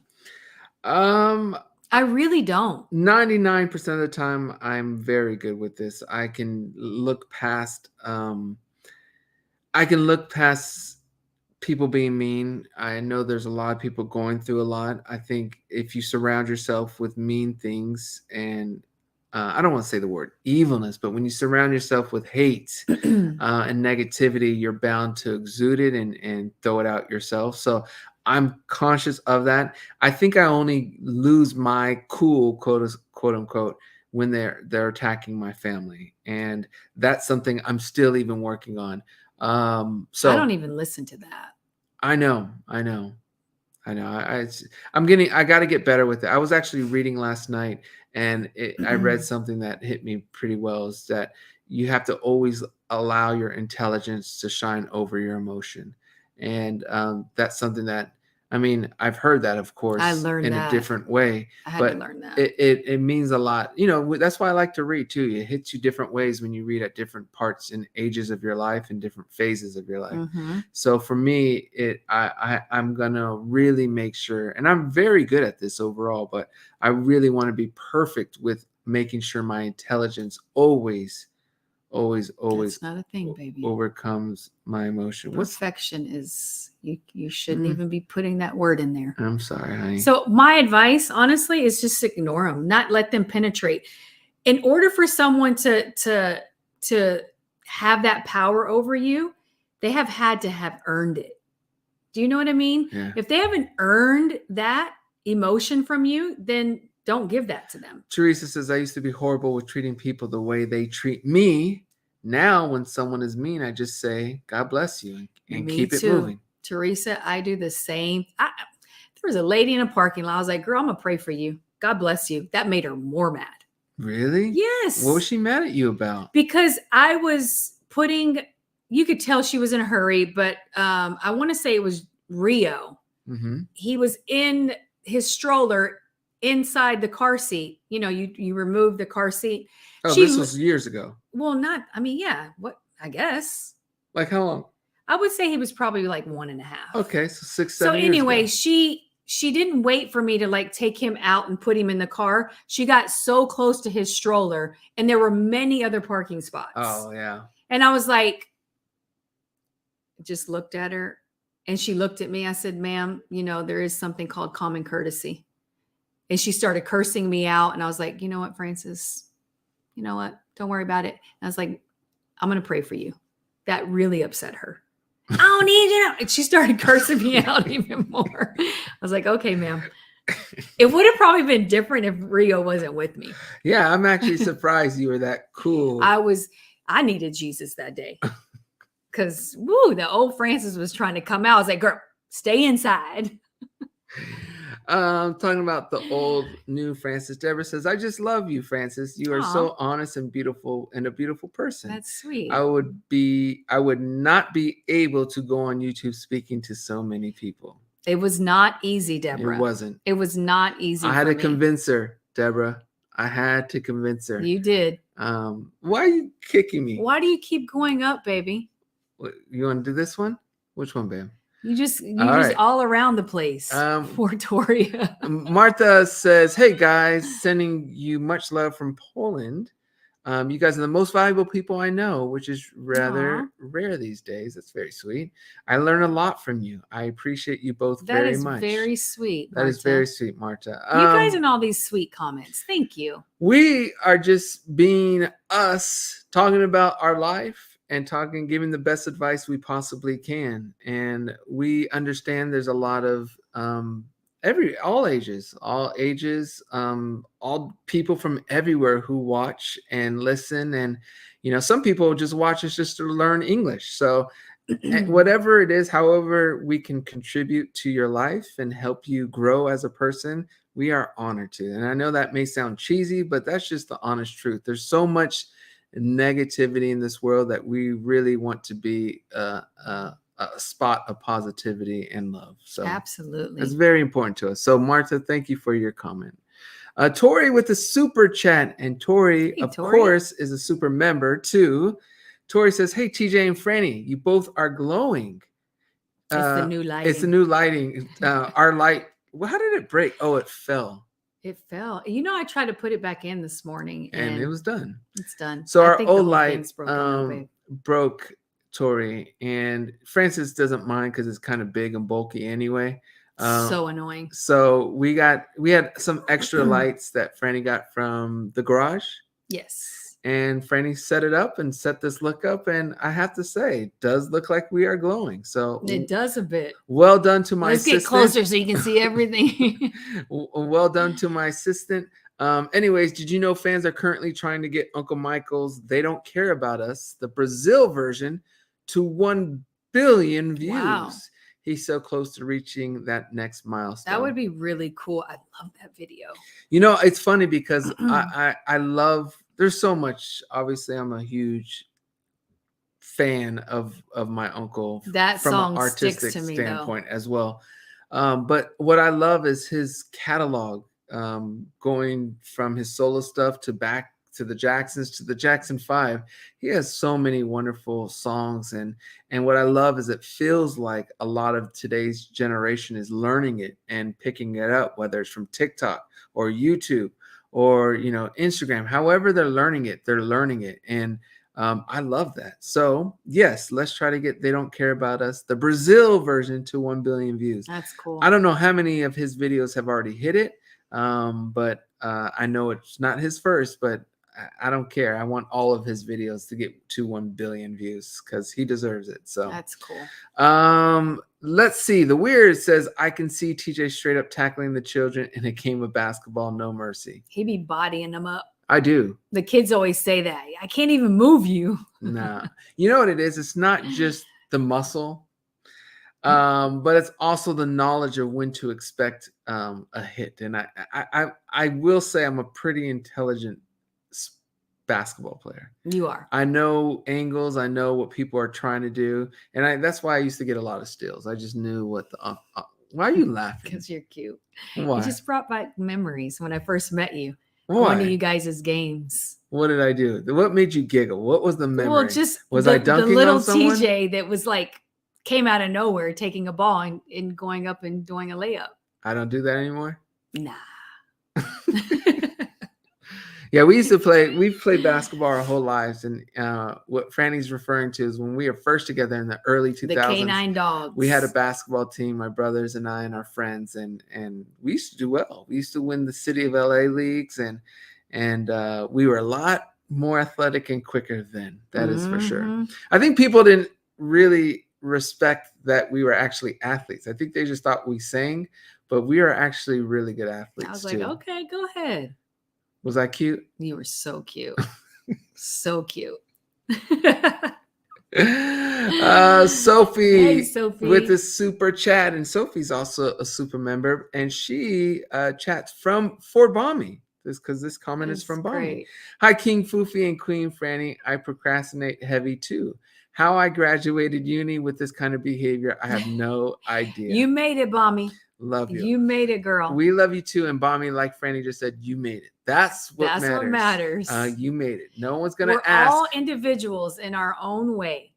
I really don't. 99% of the time, I'm very good with this. I can look past people being mean. I know there's a lot of people going through a lot. I think if you surround yourself with mean things, and I don't want to say the word evilness, but when you surround yourself with hate and negativity, you're bound to exude it and throw it out yourself. So I'm conscious of that. I think I only lose my cool, quote unquote, when they're attacking my family, and that's something I'm still even working on. So I don't even listen to that. I know. I got to get better with it. I was actually reading last night, and I read something that hit me pretty well, is that you have to always allow your intelligence to shine over your emotion. And that's something that, I've heard that, of course, I learned in a different way. I had to learn that. It means a lot. That's why I like to read too. It hits you different ways when you read at different parts and ages of your life and different phases of your life. Mm-hmm. So for me, I'm gonna really make sure, and I'm very good at this overall, but I really want to be perfect with making sure my intelligence always That's not a thing, baby. overcomes my emotion. Perfection is, you shouldn't even be putting that word in there. I'm sorry, honey. So my advice, honestly, is just ignore them, not let them penetrate. In order for someone to have that power over you, they have had to have earned it. Do you know what I mean? Yeah. If they haven't earned that emotion from you, then don't give that to them. Teresa says, I used to be horrible with treating people the way they treat me. Now, when someone is mean, I just say, God bless you, and keep it moving. Teresa, I do the same. There was a lady in a parking lot. I was like, girl, I'm going to pray for you. God bless you. That made her more mad. Really? Yes. What was she mad at you about? Because I was you could tell she was in a hurry, but I want to say it was Rio. Mm-hmm. He was in his stroller inside the car seat. You know, you remove the car seat. Oh, this was years ago. Well, not, I mean, yeah, what, I guess. Like how long? I would say he was probably like 1.5. Okay, so 6, 7 So years anyway, ago. she didn't wait for me to like take him out and put him in the car. She got so close to his stroller, and there were many other parking spots. Oh, yeah. And I was like, just looked at her, and she looked at me. I said, ma'am, you know, there is something called common courtesy. And she started cursing me out. And I was like, you know what, Francis, you know what? Don't worry about it. And I was like, I'm going to pray for you. That really upset her. I don't need you. And she started cursing me out even more. I was like, okay, ma'am. It would have probably been different if Rio wasn't with me. Yeah, I'm actually surprised you were that cool. I needed Jesus that day. Because, woo, the old Francis was trying to come out. I was like, girl, stay inside. Talking about the old new Francis. Deborah says, I just love you, Francis. You are so honest and beautiful, and a beautiful person. That's sweet. I would not be able to go on YouTube speaking to so many people. It was not easy, Deborah. It wasn't. It was not easy. I had to convince her, Deborah. I had to convince her. You did. Why are you kicking me? Why do you keep going up, baby? You want to do this one? Which one, babe? You just all around the place. For Toria. Martha says, hey guys, sending you much love from Poland. You guys are the most valuable people I know, which is rather rare these days. That's very sweet. I learn a lot from you. I appreciate you both very much. That is very sweet, Marta. That is very sweet, Marta. You guys and all these sweet comments. Thank you. We are just being us, talking about our life and giving the best advice we possibly can. And we understand there's a lot of all ages, all people from everywhere who watch and listen. And, you know, some people just watch us just to learn English. So whatever it is, however we can contribute to your life and help you grow as a person, we are honored to. And I know that may sound cheesy, but that's just the honest truth. There's so much negativity in this world that we really want to be a spot of positivity and love. So absolutely, it's very important to us. So Martha, thank you for your comment. Tori with the super chat, and Tori, hey, of course, is a super member too. Tori says, hey, TJ and Franny, you both are glowing. It's the new lighting. It's the new lighting. Our light, well, how did it break? Oh, it fell. It fell. You know, I tried to put it back in this morning, and it was done. It's done. So our old light broke, Tori, and Francis doesn't mind because it's kind of big and bulky anyway. So annoying. So we had some extra lights that Franny got from the garage. Yes. And Franny set it up and set this look up, and I have to say, it does look like we are glowing. So it does a bit. Well done to my assistant. Let's get closer so you can see everything. Well done to my assistant. Anyways, did you know fans are currently trying to get Uncle Michael's "They Don't Care About Us," the Brazil version, to 1 billion views? Wow. He's so close to reaching that next milestone. That would be really cool. I love that video. You know, it's funny because I love. There's so much. Obviously, I'm a huge fan of my uncle. That from song an artistic sticks to me, standpoint as well. But what I love is his catalog, going from his solo stuff to back to the Jacksons to the Jackson 5. He has so many wonderful songs, and what I love is it feels like a lot of today's generation is learning it and picking it up, whether it's from TikTok or YouTube or, you know, Instagram. However they're learning it, and I love that. So yes, let's try to get "They Don't Care About Us," the Brazil version, to 1 billion views. That's cool. I don't know how many of his videos have already hit it, but I know it's not his first, but I don't care. I want all of his videos to get to 1 billion views because he deserves it. So that's cool. Let's see. The Weird says, I can see TJ straight up tackling the children in a game of basketball, no mercy. He be bodying them up. I do. The kids always say that. I can't even move you. Nah. You know what it is? It's not just the muscle, but it's also the knowledge of when to expect a hit. And I will say I'm a pretty intelligent basketball player. You are. I know angles. I know what people are trying to do, and that's why I used to get a lot of steals. I just knew what the. Why are you laughing? Because you're cute. Why? You just brought back memories when I first met you. Why? One of you guys' games. What did I do? What made you giggle? What was the memory? Well, just was I dunking the little on someone? TJ that was like came out of nowhere, taking a ball and going up and doing a layup. I don't do that anymore. Nah. Yeah, we used to play. We've played basketball our whole lives, and what Franny's referring to is when we were first together in the early 2000s. The Canine Dogs. We had a basketball team, my brothers and I, and our friends, and we used to do well. We used to win the City of LA leagues, and we were a lot more athletic and quicker then. That is for sure. I think people didn't really respect that we were actually athletes. I think they just thought we sang, but we are actually really good athletes. I was like, okay, go ahead. Was I cute? You were so cute. So cute. Sophie, hey, Sophie, with the super chat, and Sophie's also a super member, and she chats from Fort Bommy. Because this comment is from Bommy. Hi, King Foofy and Queen Franny. I procrastinate heavy too. How I graduated uni with this kind of behavior, I have no idea. You made it, Bommy. Love you. You made it, girl. We love you too. And Bommy, like Franny just said, you made it. That's what matters. You made it. No one's going to ask. We're all individuals in our own way.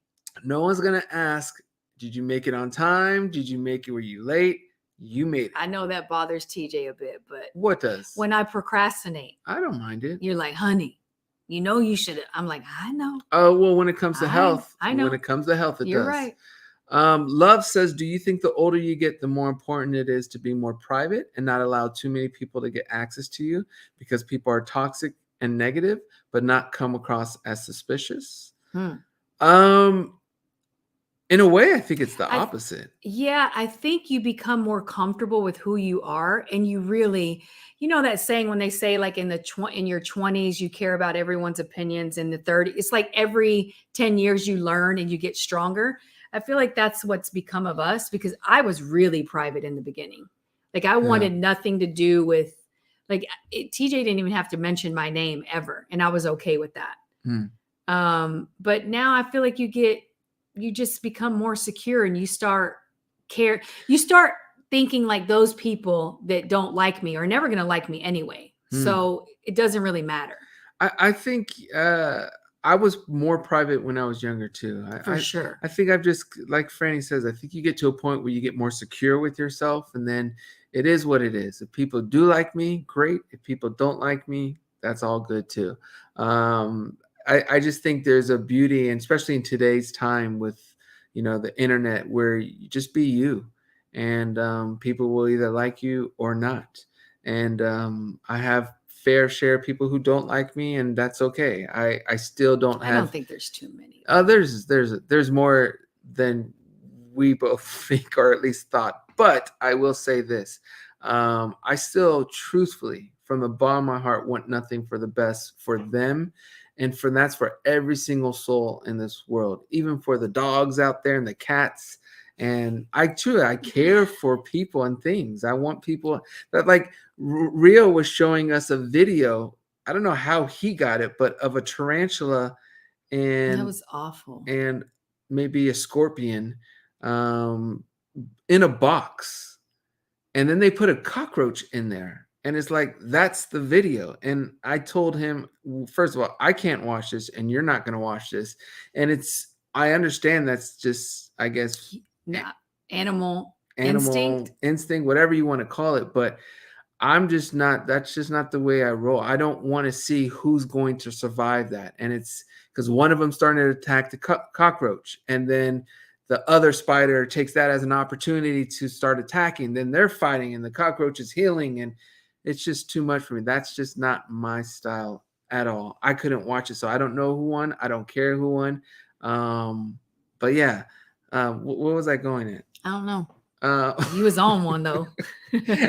No one's going to ask, did you make it on time? Did you make it? Were you late? You made it. I know that bothers TJ a bit, but what does? When I procrastinate, I don't mind it. You're like, honey, you know you should. I'm like, I know. Oh, well, when it comes to health, I know. When it comes to health, You're does. Right. Love says, do you think the older you get, the more important it is to be more private and not allow too many people to get access to you because people are toxic and negative, but not come across as suspicious? In a way, I think it's the opposite. Yeah, I think you become more comfortable with who you are, and you really, you know that saying when they say like in your 20s you care about everyone's opinions, in the 30s it's like every 10 years you learn and you get stronger. I feel like that's what's become of us, because I was really private in the beginning. Like I wanted nothing to do with, like TJ didn't even have to mention my name ever, and I was okay with that. But now I feel like you just become more secure, and you start thinking like those people that don't like me are never going to like me anyway. So it doesn't really matter. I think I was more private when I was younger too. For sure. I think I've just, like Franny says, I think you get to a point where you get more secure with yourself, and then it is what it is. If people do like me, great. If people don't like me, that's all good too. I just think there's a beauty, and especially in today's time with, the internet, where you just be you, and people will either like you or not. And I have fair share of people who don't like me, and that's okay. I still don't have. I don't think there's too many. There's more than we both think, or at least thought. But I will say this: I still, truthfully, from the bottom of my heart, want nothing for the best for them. And that's for every single soul in this world, even for the dogs out there and the cats. And I care for people and things. I want people that, like Rio was showing us a video. I don't know how he got it, but of a tarantula, and that was awful. And maybe a scorpion in a box. And then they put a cockroach in there. And it's like, that's the video. And I told him, first of all, I can't watch this, and you're not going to watch this. And I understand that's just, I guess, animal instinct, whatever you want to call it. But I'm just not, that's just not the way I roll. I don't want to see who's going to survive that. And it's because one of them starting to attack the cockroach, and then the other spider takes that as an opportunity to start attacking. Then they're fighting, and the cockroach is healing, and it's just too much for me. That's just not my style at all. I couldn't watch it, so I don't know who won. I don't care who won. But yeah, what was I going at? I don't know. He was on one though.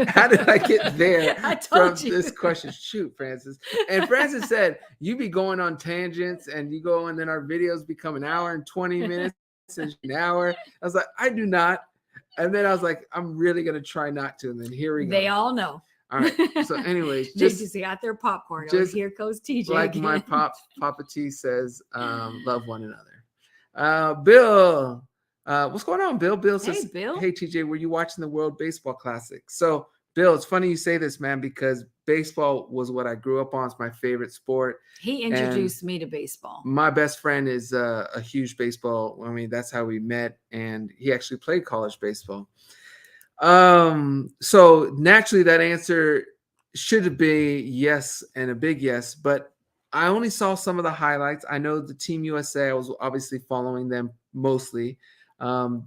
How did I get there? I told you this question. Shoot, Francis. And Francis said, you be going on tangents, and you go, and then our videos become an hour and 20 minutes, and an hour. I was like, I do not. And then I was like, I'm really going to try not to. And then here we go. They all know. All right. So, anyways, They just got their popcorn. Oh, just here goes TJ like again. my Papa T says, love one another. Bill, what's going on, Bill? Bill says, Hey, Bill. "Hey TJ, were you watching the World Baseball Classic?" So, Bill, it's funny you say this, man, because baseball was what I grew up on. It's my favorite sport. He introduced me to baseball. My best friend is a huge baseball. I mean, that's how we met, and he actually played college baseball. So naturally, that answer should be yes and a big yes, but I only saw some of the highlights. I know the Team USA. I was obviously following them mostly.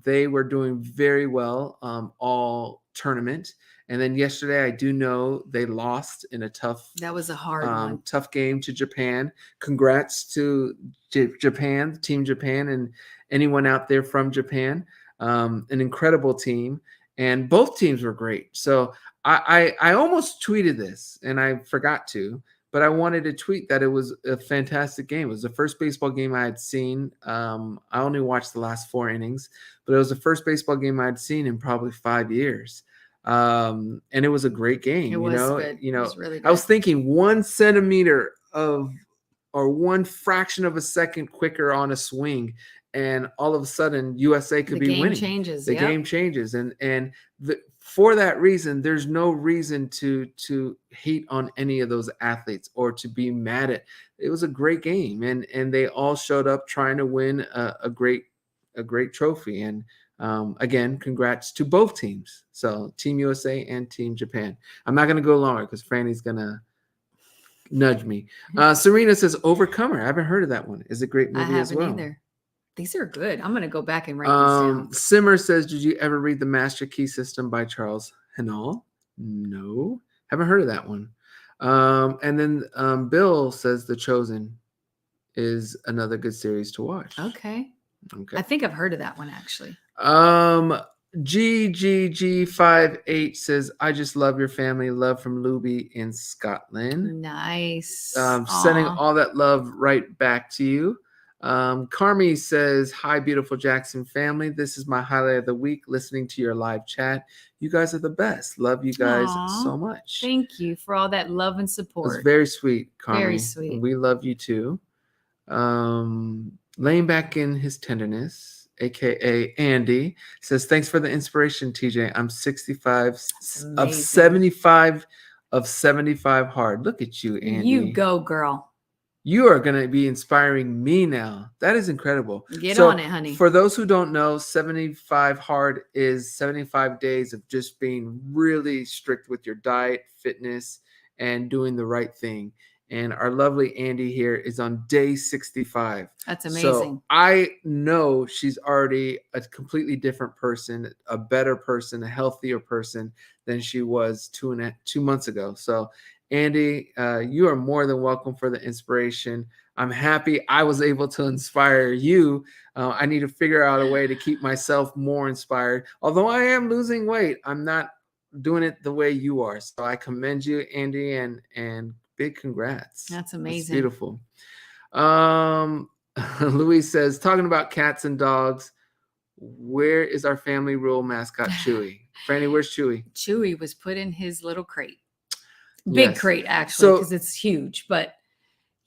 They were doing very well all tournament. And then yesterday, I do know they lost in a That was a hard one. tough game to Japan. Congrats to Japan, Team Japan, and anyone out there from Japan. An incredible team, and both teams were great. So I almost tweeted this, and I forgot to, but I wanted to tweet that it was a fantastic game. It was the first baseball game I had seen. I only watched the last 4 innings, but it was the first baseball game I had seen in probably 5 years. And it was a great game. It was good. It was really good. I was thinking 1 centimeter of or 1 fraction of a second quicker on a swing, and all of a sudden USA could be winning. Changes. The game changes, and for that reason, there's no reason to hate on any of those athletes or to be mad at. It was a great game, and they all showed up trying to win a great trophy. And again, congrats to both teams. So Team USA and Team Japan. I'm not going to go longer because Franny's going to nudge me. Serena says Overcomer. I haven't heard of that one. It's a great movie as well. I haven't either. These are good. I'm going to go back and write these down. Simmer says, did you ever read The Master Key System by Charles Hennall? No. Haven't heard of that one. And then Bill says The Chosen is another good series to watch. Okay. I think I've heard of that one, actually. GGG58 says, I just love your family. Love from Luby in Scotland. Nice. Sending all that love right back to you. Carmi says, hi, beautiful Jackson family. This is my highlight of the week, listening to your live chat. You guys are the best. Love you guys so much. Thank you for all that love and support. It's very sweet, Carmi. Very sweet. We love you too. Laying back in his tenderness, aka Andy, says, thanks for the inspiration, TJ. I'm 65 of 75 hard. Look at you, Andy. You go, girl. You are going to be inspiring me now. That is incredible. Get on it, honey. For those who don't know, 75 hard is 75 days of just being really strict with your diet, fitness, and doing the right thing. And our lovely Andy here is on day 65. That's amazing. So I know she's already a completely different person, a better person, a healthier person than she was 2 months ago. So Andy, you are more than welcome for the inspiration. I'm happy I was able to inspire you. I need to figure out a way to keep myself more inspired. Although I am losing weight, I'm not doing it the way you are. So I commend you, Andy, and big congrats. That's amazing. It's beautiful. Louise says, talking about cats and dogs, where is our family rule mascot, Chewy? Franny, where's Chewy? Chewy was put in his little crate. Big crate, actually, because it's huge. But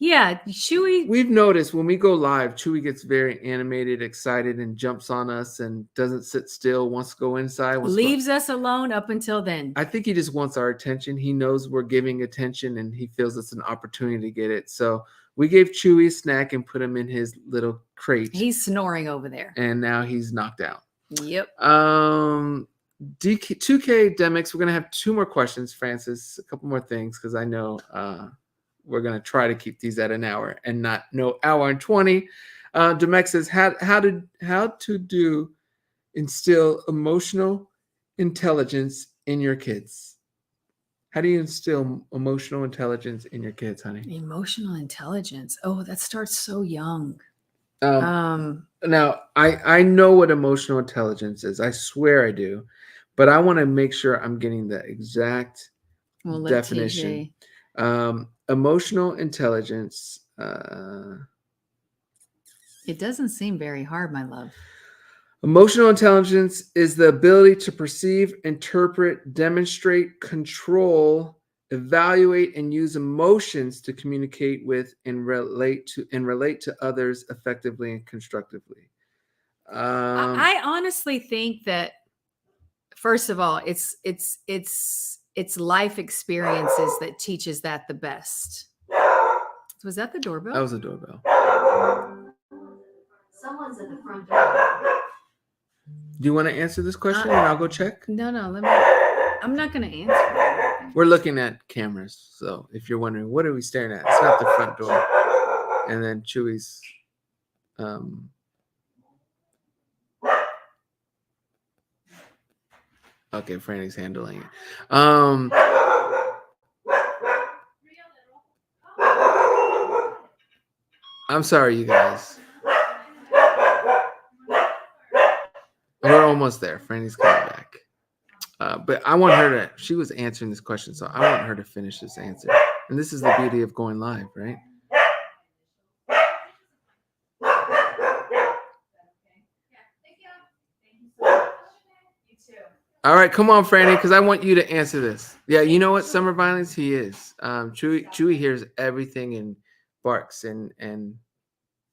yeah, Chewy. We've noticed when we go live, Chewy gets very animated, excited, and jumps on us and doesn't sit still, wants to go inside. Leaves us alone up until then. I think he just wants our attention. He knows we're giving attention and he feels it's an opportunity to get it. So we gave Chewy a snack and put him in his little crate. He's snoring over there. And now he's knocked out. Yep. 2K Demix, we're going to have 2 more questions, Francis. A couple more things because I know we're going to try to keep these at an hour and not no hour and 20. Demex says, how to do instill emotional intelligence in your kids. How do you instill emotional intelligence in your kids, honey? Emotional intelligence. Oh, that starts so young. Now, I know what emotional intelligence is. I swear I do. But I want to make sure I'm getting the exact definition. Emotional intelligence. It doesn't seem very hard, my love. Emotional intelligence is the ability to perceive, interpret, demonstrate, control, evaluate, and use emotions to communicate with and relate to others effectively and constructively. I honestly think that, first of all, it's life experiences that teaches that the best. Was that the doorbell? That was a doorbell. Someone's at the front door. Do you want to answer this question and I'll go check? No, let me. I'm not going to answer. We're looking at cameras, so if you're wondering, what are we staring at? It's not the front door. And then Chewy's. Okay, Franny's handling it. I'm sorry, you guys. We're almost there. Franny's coming back. But I want her to, she was answering this question, so I want her to finish this answer. And this is the beauty of going live, right? All right, come on, Franny, because I want you to answer this. Yeah, you know what? Summer violence, he is. Chewy hears everything and barks and then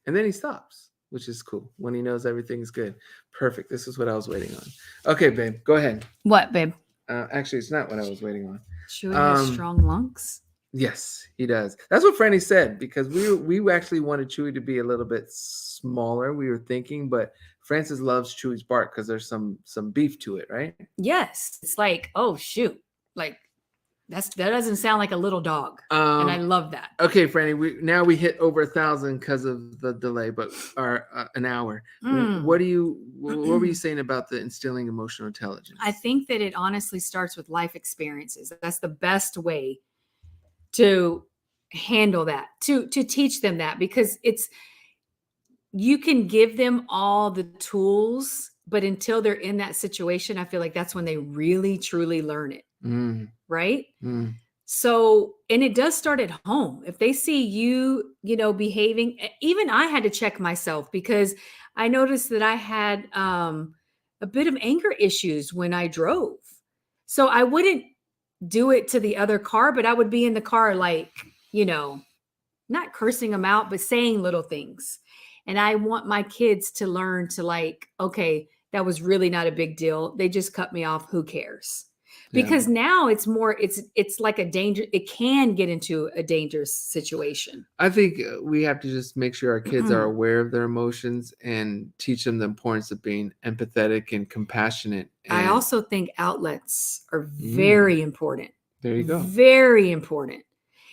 he stops, which is cool when he knows everything's good. Perfect. This is what I was waiting on. Okay, babe, go ahead. What, babe? Actually, it's not what I was waiting on. Chewy has strong lungs. Yes, he does. That's what Franny said, because we actually wanted Chewy to be a little bit smaller. We were thinking, but Francis loves Chewy's bark because there's some beef to it, right? Yes, it's like, oh shoot, like that doesn't sound like a little dog, and I love that. Okay, Franny, we hit over 1,000 because of the delay, but an hour. What were you saying about the instilling emotional intelligence? I think that it honestly starts with life experiences. That's the best way to handle that, to teach them that, because you can give them all the tools, but until they're in that situation, I feel like that's when they really truly learn it. Right? So, and it does start at home. If they see you, behaving, even I had to check myself, because I noticed that I had a bit of anger issues when I drove. So I wouldn't do it to the other car, but I would be in the car, like, not cursing them out, but saying little things. And I want my kids to learn to, like, okay, that was really not a big deal. They just cut me off. Who cares? Because now it's more, it's like a danger. It can get into a dangerous situation. I think we have to just make sure our kids are aware of their emotions and teach them the importance of being empathetic and compassionate. And I also think outlets are very important. There you go. Very important.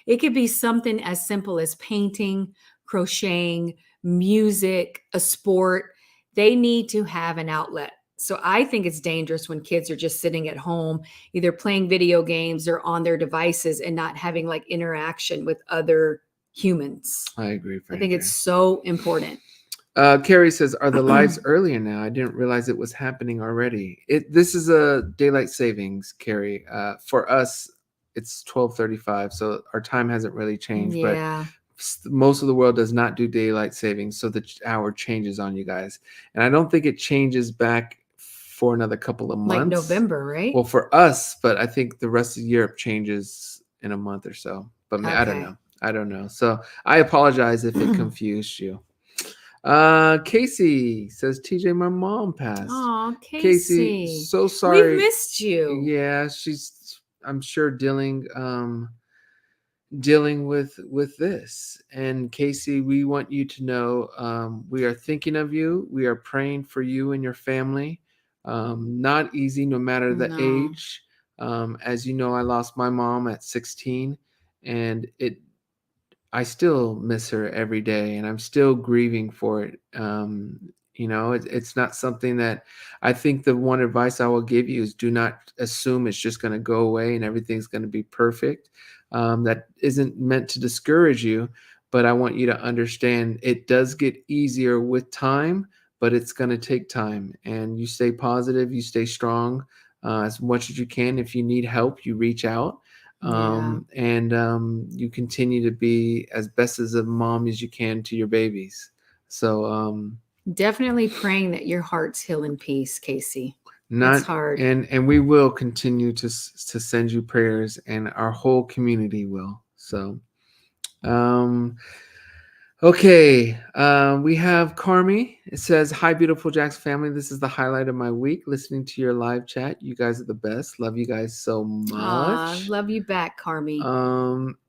It could be something as simple as painting, crocheting, music, a sport. They need to have an outlet. So I think it's dangerous when kids are just sitting at home, either playing video games or on their devices, and not having like interaction with other humans. I agree. I think it's so important. Carrie says, are the lives earlier now? I didn't realize it was happening already. This is a daylight savings, Carrie. For us, it's 12:35, so our time hasn't really changed. Yeah. But most of the world does not do daylight savings, so the hour changes on you guys. And I don't think it changes back for another couple of months. Like November, right? Well, for us, but I think the rest of Europe changes in a month or so. But okay. I don't know. So I apologize if it confused you. Casey says, TJ, my mom passed. Oh, Casey, so sorry. We missed you. Yeah, she's, I'm sure, dealing with this. And Casey, we want you to know we are thinking of you. We are praying for you and your family. Not easy, no matter the age. As you know, I lost my mom at 16, and I still miss her every day, and I'm still grieving for it. It's not something that I think the one advice I will give you is do not assume it's just going to go away and everything's going to be perfect. That isn't meant to discourage you, but I want you to understand it does get easier with time, but it's going to take time, and you stay positive, you stay strong as much as you can. If you need help, you reach out. And you continue to be as best as a mom as you can to your babies. So Definitely praying that your hearts heal in peace, Casey. Not It's hard. and we will continue to send you prayers, and our whole community will. So, um, okay, we have Carmi. It says, "Hi, beautiful Jack's family. This is the highlight of my week. Listening to your live chat. You guys are the best. Love you guys so much. Love you back, Carmi.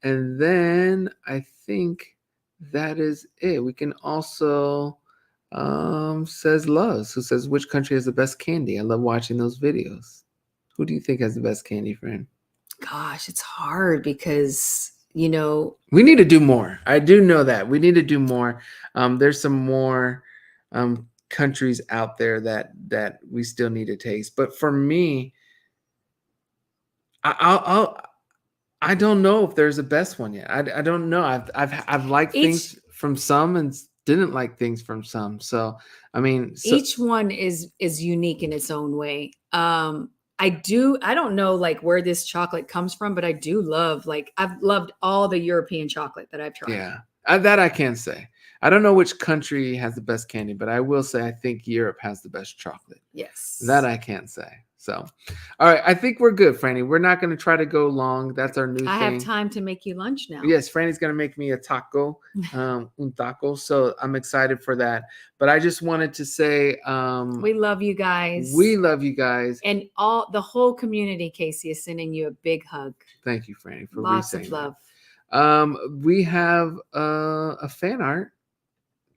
And then I think that is it. We can also says Loves, who says, which country has the best candy? I love watching those videos. Who do you think has the best candy, friend? Gosh, it's hard because we need to do more. I do know that we need to do more. There's some more countries out there that we still need to taste. But for me, I don't know if there's a best one yet. I don't know. I've liked things from some and didn't like things from some. So I mean, each one is unique in its own way. I don't know like where this chocolate comes from, but I do love, like, I've loved all the European chocolate that I've tried. Yeah, that I can say. I don't know which country has the best candy, but I will say I think Europe has the best chocolate. Yes. That I can say. So, all right, I think we're good, Franny. We're not going to try to go long. That's our new thing. I have time to make you lunch now. Yes, Franny's going to make me a taco, un taco. So I'm excited for that. But I just wanted to say, we love you guys. We love you guys. And the whole community, Casey, is sending you a big hug. Thank you, Franny, for lots of love. We have a fan art.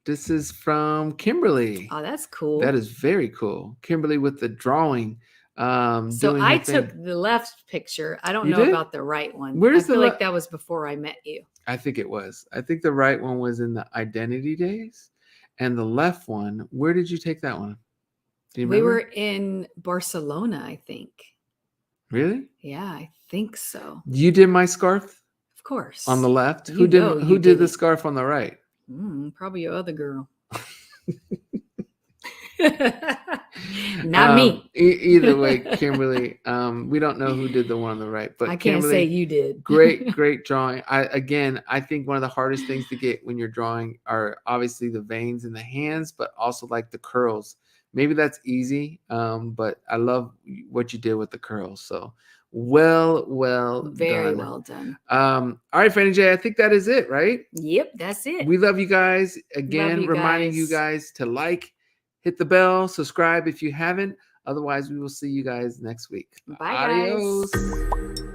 This is from Kimberly. Oh, that's cool. That is very cool. Kimberly with the drawing. So I took the left picture. I don't know about the right one. I feel like that was before I met you. I think it was. I think the right one was in the identity days, and the left one. Where did you take that one? Do you remember? We were in Barcelona, I think. Really? Yeah, I think so. You did my scarf? Of course. On the left? Who did the scarf on the right? Probably your other girl. Not me. Either way, Kimberly, we don't know who did the one on the right, but I can't say you did. great drawing. I think one of the hardest things to get when you're drawing are obviously the veins in the hands, but also like the curls. Maybe that's easy, but I love what you did with the curls. So very done. well done. All right, Franny J, I think that is it, right? Yep, that's it. We love you guys. Again, reminding you guys to like, hit the bell, subscribe if you haven't. Otherwise, we will see you guys next week. Bye, Adios. Guys.